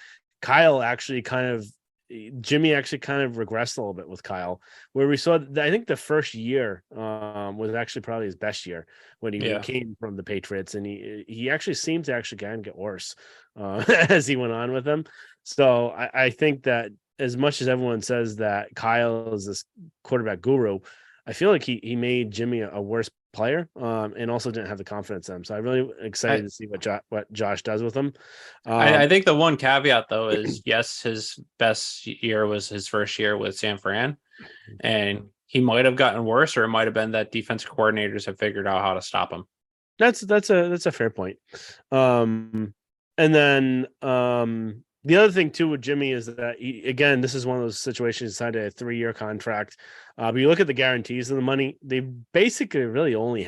[SPEAKER 2] Jimmy actually kind of regressed a little bit with Kyle, where we saw that I think the first year was actually probably his best year when he came from the Patriots, and he actually seemed to actually kind of get worse as he went on with them. So I think that as much as everyone says that Kyle is this quarterback guru, I feel like he made Jimmy a worse player, and also didn't have the confidence in him. So I'm really excited to see what Josh does with him.
[SPEAKER 1] I think the one caveat though is yes, his best year was his first year with San Fran, and he might have gotten worse, or it might have been that defensive coordinators have figured out how to stop him.
[SPEAKER 2] That's a fair point. And then the other thing too with Jimmy is that again, this is one of those situations. He signed a 3-year contract, but you look at the guarantees of the money; they basically really only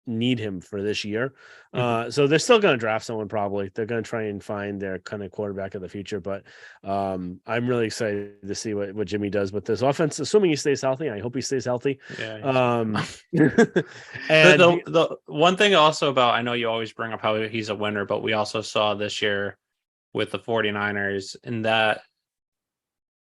[SPEAKER 2] need him for this year. So they're still going to draft someone. Probably they're going to try and find their kind of quarterback of the future. But I'm really excited to see what Jimmy does with this offense, assuming he stays healthy. I hope he stays healthy.
[SPEAKER 1] Yeah.
[SPEAKER 2] And
[SPEAKER 1] the one thing also about, I know you always bring up how he's a winner, but we also saw this year with the 49ers in that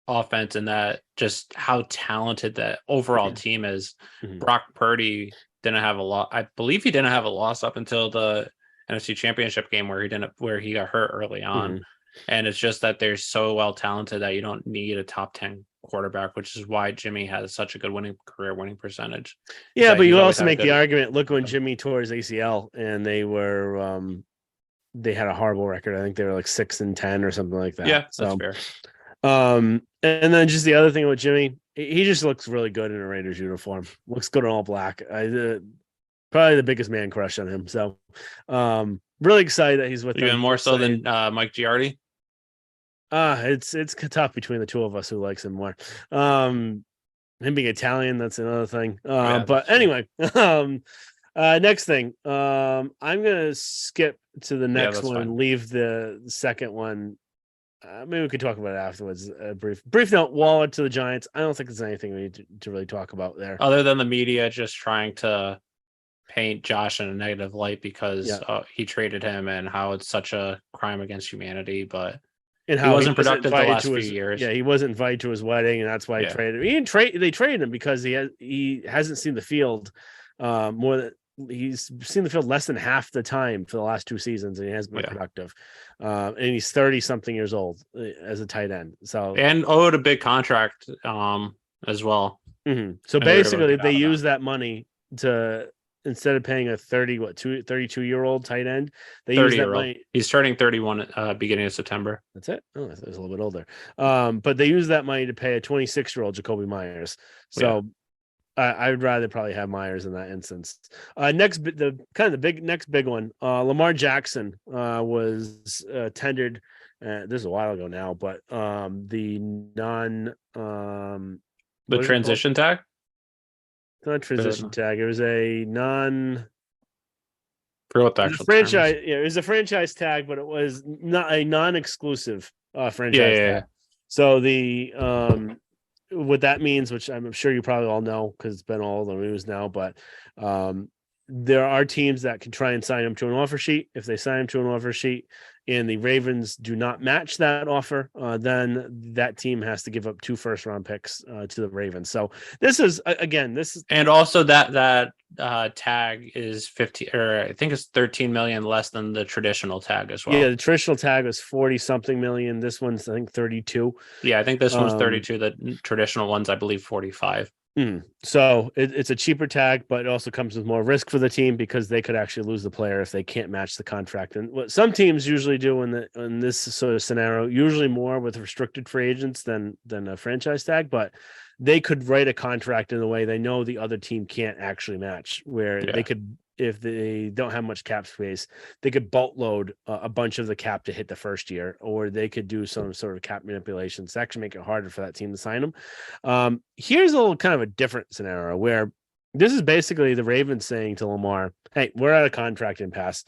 [SPEAKER 1] offense and that just how talented that overall team is. Brock Purdy didn't have a lot. I believe he didn't have a loss up until the NFC Championship game where he got hurt early on. And it's just that they're so well talented that you don't need a top 10 quarterback, which is why Jimmy has such a good career winning percentage.
[SPEAKER 2] Yeah, but you also make the argument, look when Jimmy tore his ACL and they had a horrible record. I think they were like 6-10 or something like that.
[SPEAKER 1] Yeah, that's fair.
[SPEAKER 2] And then just the other thing with Jimmy, he just looks really good in a Raiders uniform. Looks good in all black. Probably the biggest man crush on him. So really excited that he's with them.
[SPEAKER 1] Even more so than Mike Giardi.
[SPEAKER 2] It's tough between the two of us who likes him more. Him being Italian, that's another thing. But anyway, next thing. I'm gonna skip to the next one and leave the second one. Maybe we could talk about it afterwards. Brief note. Waller to the Giants. I don't think there's anything we need to really talk about there,
[SPEAKER 1] other than the media just trying to paint Josh in a negative light because he traded him and how it's such a crime against humanity. But
[SPEAKER 2] and
[SPEAKER 1] how he wasn't productive the last few years.
[SPEAKER 2] Yeah, he wasn't invited to his wedding, and that's why he traded him. They traded him because he hasn't seen the field more than. He's seen the field less than half the time for the last 2 seasons, and he hasn't been productive. And he's 30-something years old as a tight end. So
[SPEAKER 1] and owed a big contract as well.
[SPEAKER 2] So basically, they use that money to, instead of paying a 32-year-old tight end, they use that money.
[SPEAKER 1] He's turning 31 beginning of September.
[SPEAKER 2] That's it. Oh, that's a little bit older. But they use that money to pay a 26-year-old Jacoby Myers. So. I would rather probably have Myers in that instance. Next big one. Lamar Jackson was tendered. This is a while ago now, but the
[SPEAKER 1] transition tag.
[SPEAKER 2] Not transition tag. It was a
[SPEAKER 1] franchise.
[SPEAKER 2] Yeah, it was a franchise tag, but it was not a non-exclusive franchise tag. So the what that means, which I'm sure you probably all know because it's been all the news now, but there are teams that can try and sign him to an offer sheet. If they sign him to an offer sheet and the Ravens do not match that offer, then that team has to give up 2 first-round picks to the Ravens. So this is
[SPEAKER 1] and also that tag is 50, or I think it's 13 million less than the traditional tag as well.
[SPEAKER 2] Yeah, the traditional tag was 40-something million. This one's I think 32.
[SPEAKER 1] Yeah, I think this one's 32. The traditional one's I believe 45.
[SPEAKER 2] So it's a cheaper tag, but it also comes with more risk for the team because they could actually lose the player if they can't match the contract. And what some teams usually do in this sort of scenario, usually more with restricted free agents than a franchise tag, but they could write a contract in a way they know the other team can't actually match, where they could, if they don't have much cap space, they could boatload a bunch of the cap to hit the first year, or they could do some sort of cap manipulations to actually make it harder for that team to sign them. Here's a little kind of a different scenario where this is basically the Ravens saying to Lamar, hey, we're at a contract impasse.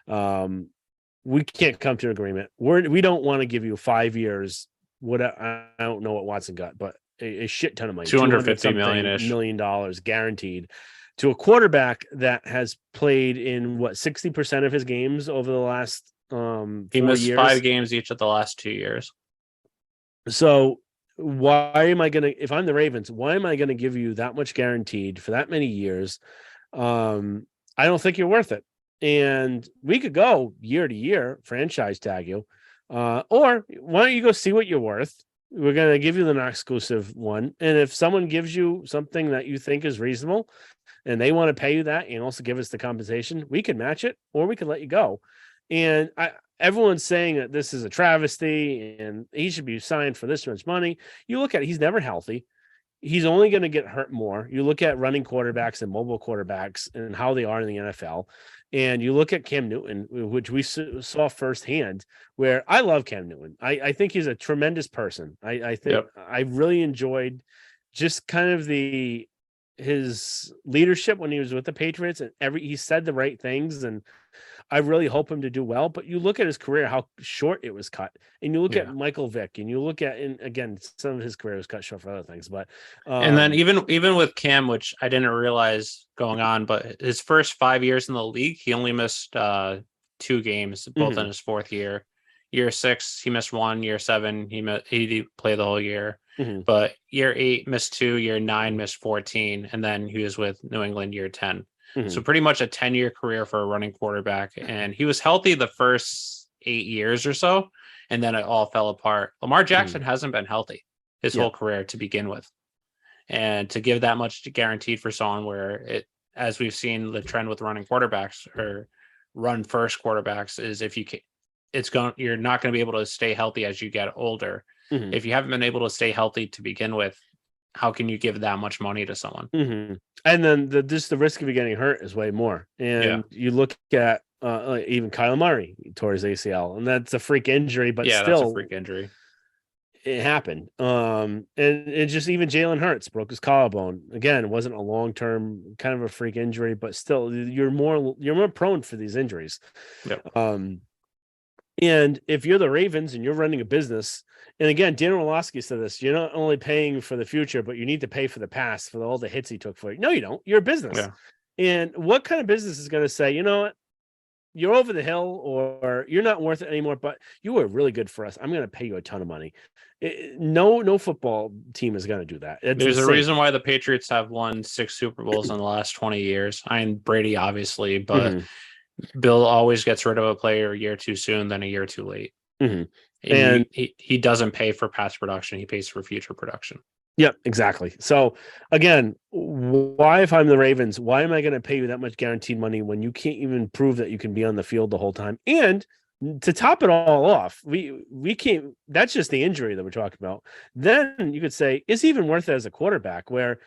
[SPEAKER 2] We can't come to an agreement. We don't want to give you 5 years. I don't know what Watson got, but a shit ton of money,
[SPEAKER 1] $250 million
[SPEAKER 2] guaranteed to a quarterback that has played in 60% of his games over the last 4
[SPEAKER 1] he missed
[SPEAKER 2] years.
[SPEAKER 1] 5 games each of the last 2 years.
[SPEAKER 2] So if I'm the Ravens, why am I going to give you that much guaranteed for that many years? I don't think you're worth it. And we could go year to year, franchise tag you. Or why don't you go see what you're worth? We're going to give you the non-exclusive one. And if someone gives you something that you think is reasonable and they want to pay you that and also give us the compensation, we could match it or we could let you go. And everyone's saying that this is a travesty and he should be signed for this much money. You look at it, he's never healthy. He's only going to get hurt more. You look at running quarterbacks and mobile quarterbacks and how they are in the NFL. And you look at Cam Newton, which we saw firsthand, where I love Cam Newton. I think he's a tremendous person. I think I really enjoyed just kind of his leadership when he was with the Patriots, and he said the right things, and I really hope him to do well. But you look at his career, how short it was cut, and you look at Michael Vick, and you look at, and again, some of his career was cut short for other things. But
[SPEAKER 1] and then even with Cam, which I didn't realize going on, but his first 5 years in the league, he only missed 2 games, both in his 4th year. Year 6, he missed 1. Year 7, he did play the whole year. But year 8 missed 2. Year 9 missed 14, and then he was with New England year 10. So pretty much a 10-year career for a running quarterback. And he was healthy the first 8 years or so, and then it all fell apart. Lamar Jackson hasn't been healthy his whole career to begin with. And to give that much guaranteed for someone where it, as we've seen the trend with running quarterbacks or run first quarterbacks, is if you can, you're not going to be able to stay healthy as you get older. If you haven't been able to stay healthy to begin with, how can you give that much money to someone?
[SPEAKER 2] And then the risk of you getting hurt is way more. And you look at even Kyle Murray tore his ACL, and that's a freak injury, but still,
[SPEAKER 1] that's a freak injury.
[SPEAKER 2] It happened. And it just, even Jalen Hurts broke his collarbone. Again, it wasn't a long-term kind of a freak injury, but still, you're more prone for these injuries. And if you're the Ravens and you're running a business, and again, Dan Orlovsky said this, you're not only paying for the future, but you need to pay for the past, for all the hits he took for you. No, you don't. You're a business. And what kind of business is going to say, you know what, you're over the hill, or you're not worth it anymore, but you were really good for us. I'm going to pay you a ton of money. No football team is going to do that.
[SPEAKER 1] There's a reason why the Patriots have won 6 Super Bowls in the last 20 years. I mean, Brady, obviously, but Bill always gets rid of a player a year too soon than a year too late. And he doesn't pay for past production. He pays for future production.
[SPEAKER 2] Yep, exactly. So again, why, if I'm the Ravens, why am I going to pay you that much guaranteed money when you can't even prove that you can be on the field the whole time? And to top it all off, we can't, that's just the injury that we're talking about. Then you could say, is he even worth it as a quarterback, where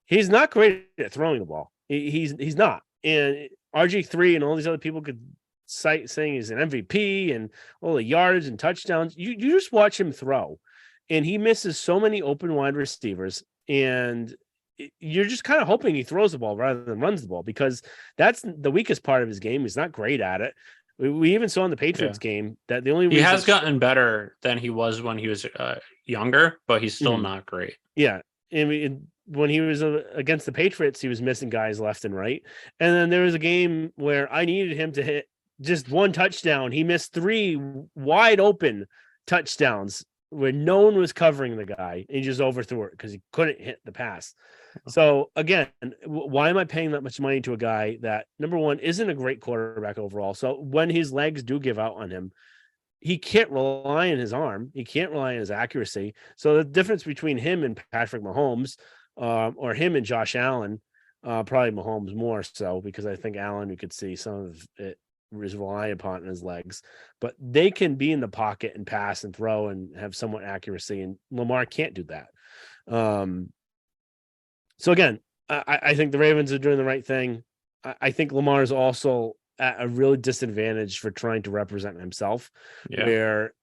[SPEAKER 2] he's not great at throwing the ball? He's not. And RG3 and all these other people could cite saying he's an MVP and all the yards and touchdowns. You just watch him throw, and he misses so many open wide receivers, and you're just kind of hoping he throws the ball rather than runs the ball, because that's the weakest part of his game. He's not great at it. We even saw in the Patriots game that the only reason
[SPEAKER 1] he has gotten better than he was when he was younger, but he's still not great.
[SPEAKER 2] Yeah. And when he was against the Patriots, he was missing guys left and right. And then there was a game where I needed him to hit just one touchdown. He missed 3 wide open touchdowns where no one was covering the guy. He just overthrew it because he couldn't hit the pass. So again, why am I paying that much money to a guy that, number one, isn't a great quarterback overall? So when his legs do give out on him, he can't rely on his arm. He can't rely on his accuracy. So the difference between him and Patrick Mahomes, or him and Josh Allen, probably Mahomes more so, because I think Allen, you could see some of it is relying upon his legs, but they can be in the pocket and pass and throw and have somewhat accuracy, and Lamar can't do that. So again, I think the Ravens are doing the right thing. I think Lamar is also at a really disadvantage for trying to represent himself, where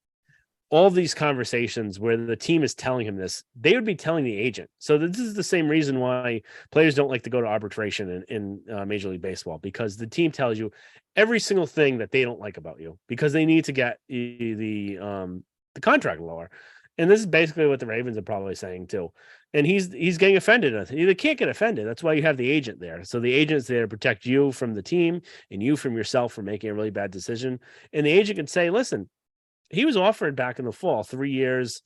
[SPEAKER 2] all these conversations where the team is telling him this, they would be telling the agent. So this is the same reason why players don't like to go to arbitration in Major League Baseball, because the team tells you every single thing that they don't like about you, because they need to get the contract lower. And this is basically what the Ravens are probably saying too. And he's getting offended. They can't get offended. That's why you have the agent there. So the agent's there to protect you from the team and you from yourself from making a really bad decision. And the agent can say, listen, he was offered back in the fall 3 years,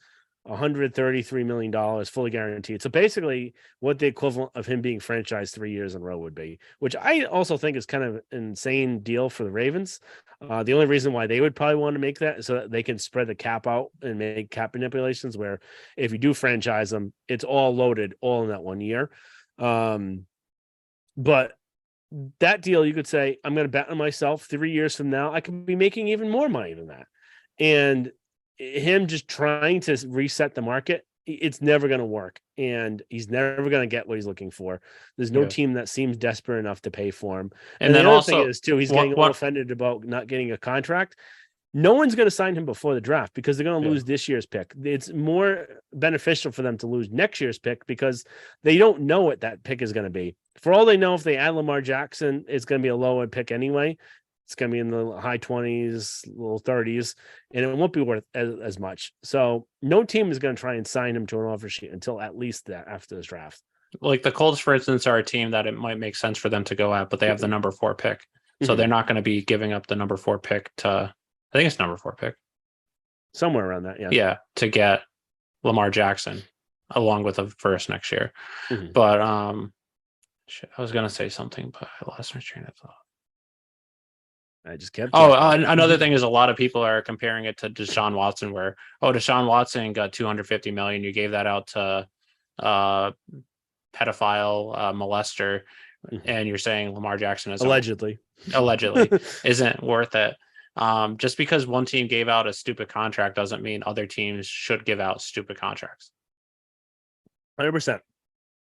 [SPEAKER 2] $133 million fully guaranteed. So basically what the equivalent of him being franchised 3 years in a row would be, which I also think is kind of an insane deal for the Ravens. The only reason why they would probably want to make that is so that they can spread the cap out and make cap manipulations where if you do franchise them, it's all loaded all in that 1 year. But that deal, you could say, I'm going to bet on myself 3 years from now, I could be making even more money than that. And him just trying to reset the market, it's never going to work. And he's never going to get what he's looking for. There's no team that seems desperate enough to pay for him. And
[SPEAKER 1] then
[SPEAKER 2] the other
[SPEAKER 1] also,
[SPEAKER 2] thing is, too, he's getting all offended about not getting a contract. No one's going to sign him before the draft because they're going to lose this year's pick. It's more beneficial for them to lose next year's pick because they don't know what that pick is going to be. For all they know, if they add Lamar Jackson, it's going to be a lower pick anyway. It's going to be in the high 20s, low 30s, and it won't be worth as much. So no team is going to try and sign him to an offer sheet until at least that after this draft.
[SPEAKER 1] Like the Colts, for instance, are a team that it might make sense for them to go at, but they have the number 4 pick. So they're not going to be giving up the number 4 pick to, I think it's number 4 pick.
[SPEAKER 2] Somewhere around that, yeah.
[SPEAKER 1] Yeah, to get Lamar Jackson along with a first next year. But I was going to say something, but I lost my train of thought.
[SPEAKER 2] I just kept.
[SPEAKER 1] Another thing is a lot of people are comparing it to Deshaun Watson, where Deshaun Watson got $250 million. You gave that out to pedophile molester, and you're saying Lamar Jackson is
[SPEAKER 2] allegedly
[SPEAKER 1] isn't worth it. Just because one team gave out a stupid contract doesn't mean other teams should give out stupid contracts.
[SPEAKER 2] 100%.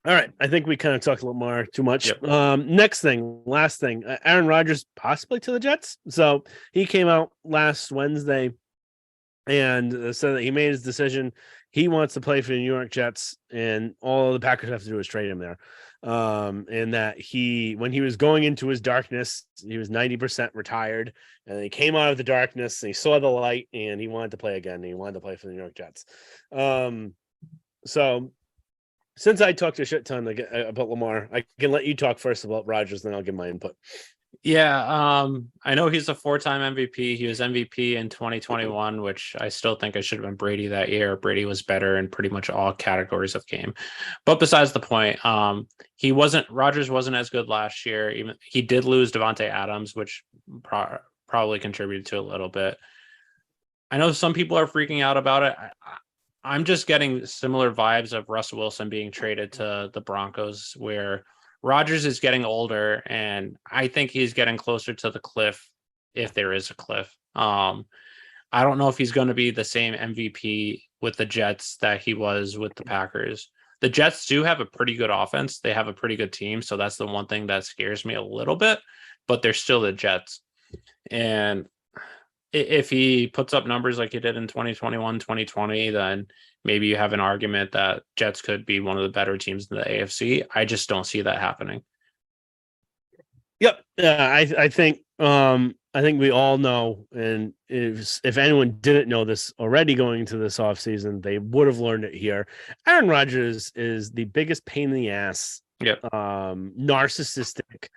[SPEAKER 2] All right. I think we kind of talked a little more too much.
[SPEAKER 1] Yep.
[SPEAKER 2] Last thing, Aaron Rodgers possibly to the Jets. So he came out last Wednesday and said that he made his decision. He wants to play for the New York Jets, and all the Packers have to do is trade him there. And that when he was going into his darkness, he was 90% retired, and he came out of the darkness and he saw the light, and he wanted to play again. And he wanted to play for the New York Jets. So since I talked a shit ton about Lamar, I can let you talk first about Rodgers, then I'll give my input.
[SPEAKER 1] Yeah, I know he's a 4-time MVP. He was MVP in 2021, which I still think I should have been Brady that year. Brady was better in pretty much all categories of game. But besides the point, Rodgers wasn't as good last year. Even he did lose Devontae Adams, which probably contributed to a little bit. I know some people are freaking out about it. I'm just getting similar vibes of Russell Wilson being traded to the Broncos, where Rodgers is getting older, and I think he's getting closer to the cliff, if there is a cliff. I don't know if he's going to be the same MVP with the Jets that he was with the Packers. The Jets do have a pretty good offense. They have a pretty good team, so that's the one thing that scares me a little bit, but they're still the Jets. And if he puts up numbers like he did in 2021, 2020, then maybe you have an argument that Jets could be one of the better teams in the AFC. I just don't see that happening.
[SPEAKER 2] Yep. I think we all know, and if anyone didn't know this already going into this offseason, they would have learned it here. Aaron Rodgers is the biggest pain in the ass, narcissistic,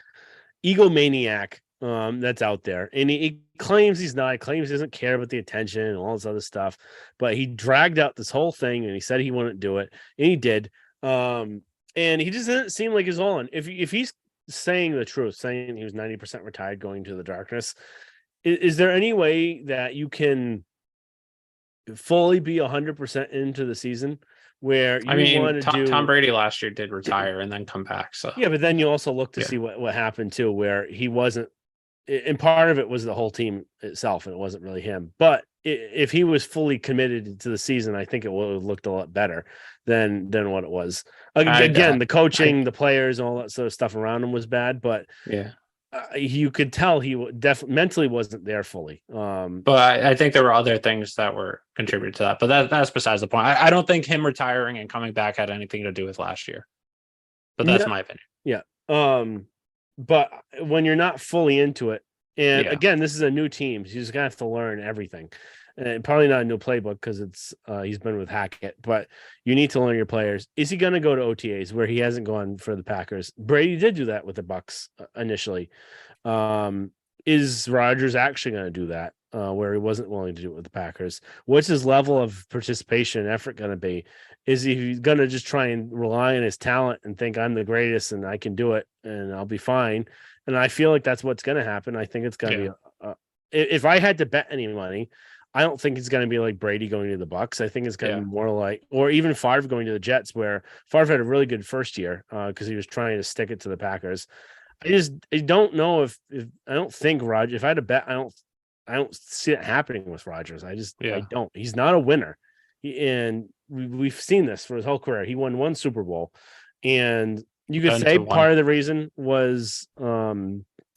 [SPEAKER 2] egomaniac that's out there. And he claims he's not. He claims he doesn't care about the attention and all this other stuff. But he dragged out this whole thing, and he said he wouldn't do it, and he did. And he just doesn't seem like he's all in. If he's saying the truth, saying he was 90% retired going to the darkness, is there any way that you can fully be 100% into the season where you want to do?
[SPEAKER 1] Tom Brady last year did retire and then come back. So
[SPEAKER 2] yeah, but then you also look to see what happened too, where he wasn't. And part of it was the whole team itself, and it wasn't really him. But if he was fully committed to the season, I think it would have looked a lot better than what it was. Again, the coaching, the players, all that sort of stuff around him was bad. But you could tell he definitely mentally wasn't there fully.
[SPEAKER 1] But I think there were other things that were contributed to that. But that's besides the point. I don't think him retiring and coming back had anything to do with last year. But that's my opinion.
[SPEAKER 2] Yeah. But when you're not fully into it, and again, this is a new team, so you just gonna have to learn everything. And probably not a new playbook because it's he's been with Hackett, but you need to learn your players. Is he going to go to OTAs where he hasn't gone for the Packers? Brady did do that with the Bucs initially. Is Rodgers actually going to do that? where he wasn't willing to do it with the Packers. What's his level of participation and effort going to be? Is he going to just try and rely on his talent and think I'm the greatest and I can do it and I'll be fine? And I feel like that's what's going to happen. I think it's going to be if I had to bet any money, I don't think it's going to be like Brady going to the Bucks. I think it's going to be more like, or even Favre going to the Jets, where Favre had a really good first year because he was trying to stick it to the Packers. I don't know if I don't think Rodgers. If I had to bet, I don't see it happening with Rodgers. I don't. He's not a winner, and we've seen this for his whole career. He won one Super Bowl, and you could say part of the reason was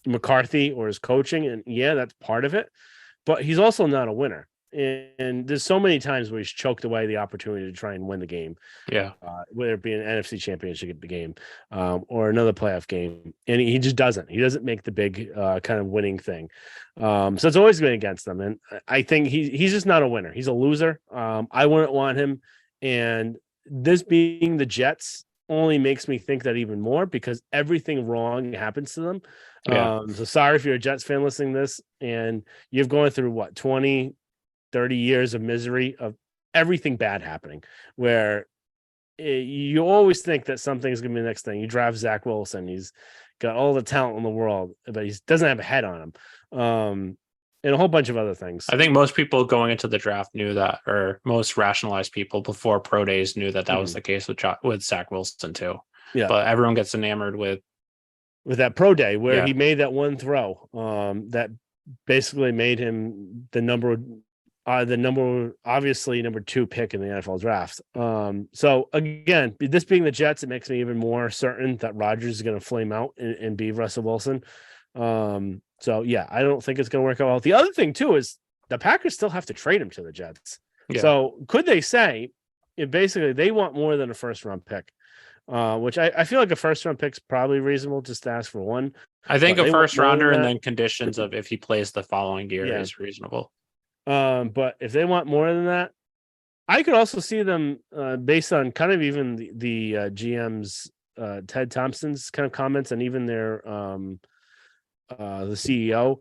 [SPEAKER 2] McCarthy or his coaching, and that's part of it. But he's also not a winner. And there's so many times where he's choked away the opportunity to try and win the game.
[SPEAKER 1] Yeah.
[SPEAKER 2] Whether it be an NFC championship game or another playoff game. And he just doesn't. He doesn't make the big kind of winning thing. So it's always been against them. And I think he's just not a winner. He's a loser. I wouldn't want him. And this being the Jets only makes me think that even more because everything wrong happens to them. So sorry if you're a Jets fan listening to this and you've gone through 20, 30 years of misery of everything bad happening where you always think that something's going to be the next thing. You draft Zach Wilson. He's got all the talent in the world, but he doesn't have a head on him. And a whole bunch of other things.
[SPEAKER 1] I think most people going into the draft knew that, or most rationalized people before pro days knew that was the case with Zach Wilson too. Yeah. But everyone gets enamored with
[SPEAKER 2] that pro day where he made that one throw that basically made him the number obviously number 2 pick in the NFL draft. So again, this being the Jets, it makes me even more certain that Rodgers is going to flame out and be Russell Wilson. So I don't think it's going to work out well. The other thing too is the Packers still have to trade him to the Jets. Yeah. So could they say basically they want more than a first round pick? Which I feel like a first round pick's probably reasonable just to ask for one.
[SPEAKER 1] I think a first rounder and then conditions of if he plays the following year is reasonable.
[SPEAKER 2] But if they want more than that, I could also see them based on kind of even the GM's Ted Thompson's kind of comments and even their the CEO.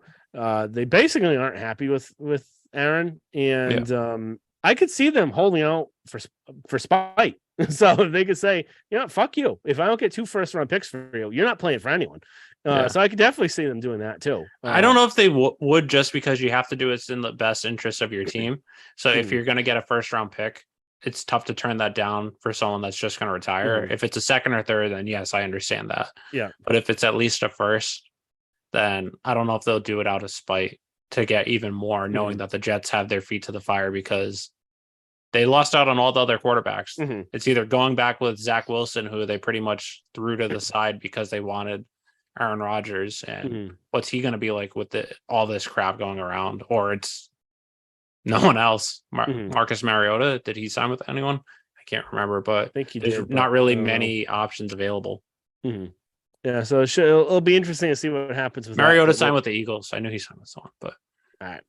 [SPEAKER 2] They basically aren't happy with Aaron, and I could see them holding out for spite. So they could say, fuck you. If I don't get 2 first round picks for you, you're not playing for anyone. So I could definitely see them doing that too.
[SPEAKER 1] I don't know if they would just because you have to do it in the best interest of your team. So if you're going to get a first round pick, it's tough to turn that down for someone that's just going to retire. If it's a second or third, then yes, I understand that.
[SPEAKER 2] Yeah.
[SPEAKER 1] But if it's at least a first, then I don't know if they'll do it out of spite to get even more, knowing that the Jets have their feet to the fire because they lost out on all the other quarterbacks. It's either going back with Zach Wilson, who they pretty much threw to the side because they wanted Aaron Rodgers, and what's he going to be like with all this crap going around, or it's no one else. Marcus Mariota, did he sign with anyone? I can't remember, but
[SPEAKER 2] I think he
[SPEAKER 1] there's
[SPEAKER 2] did,
[SPEAKER 1] not really many options available.
[SPEAKER 2] Yeah, so it'll be interesting to see what happens with
[SPEAKER 1] Mariota signed with the Eagles. I knew he signed with someone, but
[SPEAKER 2] all right.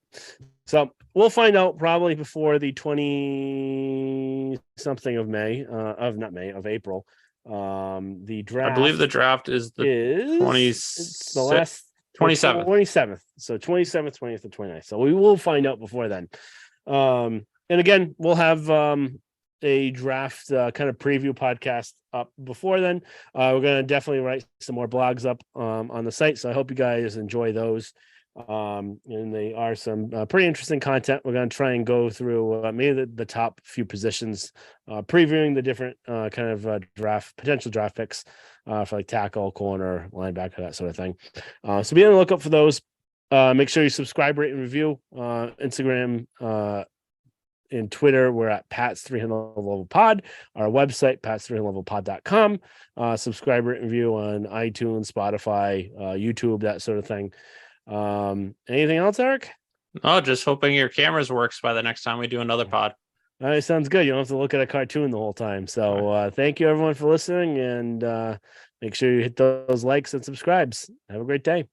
[SPEAKER 2] So we'll find out probably before the 20 something of May, of April. The draft,
[SPEAKER 1] I believe the draft is the 27th.
[SPEAKER 2] So 27th, 20th, and 29th. So we will find out before then. And again, we'll have a draft kind of preview podcast up before then. We're going to definitely write some more blogs up on the site. So I hope you guys enjoy those. And they are some pretty interesting content. We're going to try and go through maybe the top few positions, previewing the different kind of potential draft picks for like tackle, corner, linebacker, that sort of thing. So be on the lookout for those. Make sure you subscribe, rate, and review. Instagram and Twitter, we're at Pat's 300 Level Pod. Our website, pats300levelpod.com. Subscribe, rate, and review on iTunes, Spotify, YouTube, that sort of thing. Anything else, Eric?
[SPEAKER 1] Oh, just hoping your cameras works by the next time we do another pod.
[SPEAKER 2] All right, sounds good. You don't have to look at a cartoon the whole time. So thank you everyone for listening, and make sure you hit those likes and subscribes. Have a great day.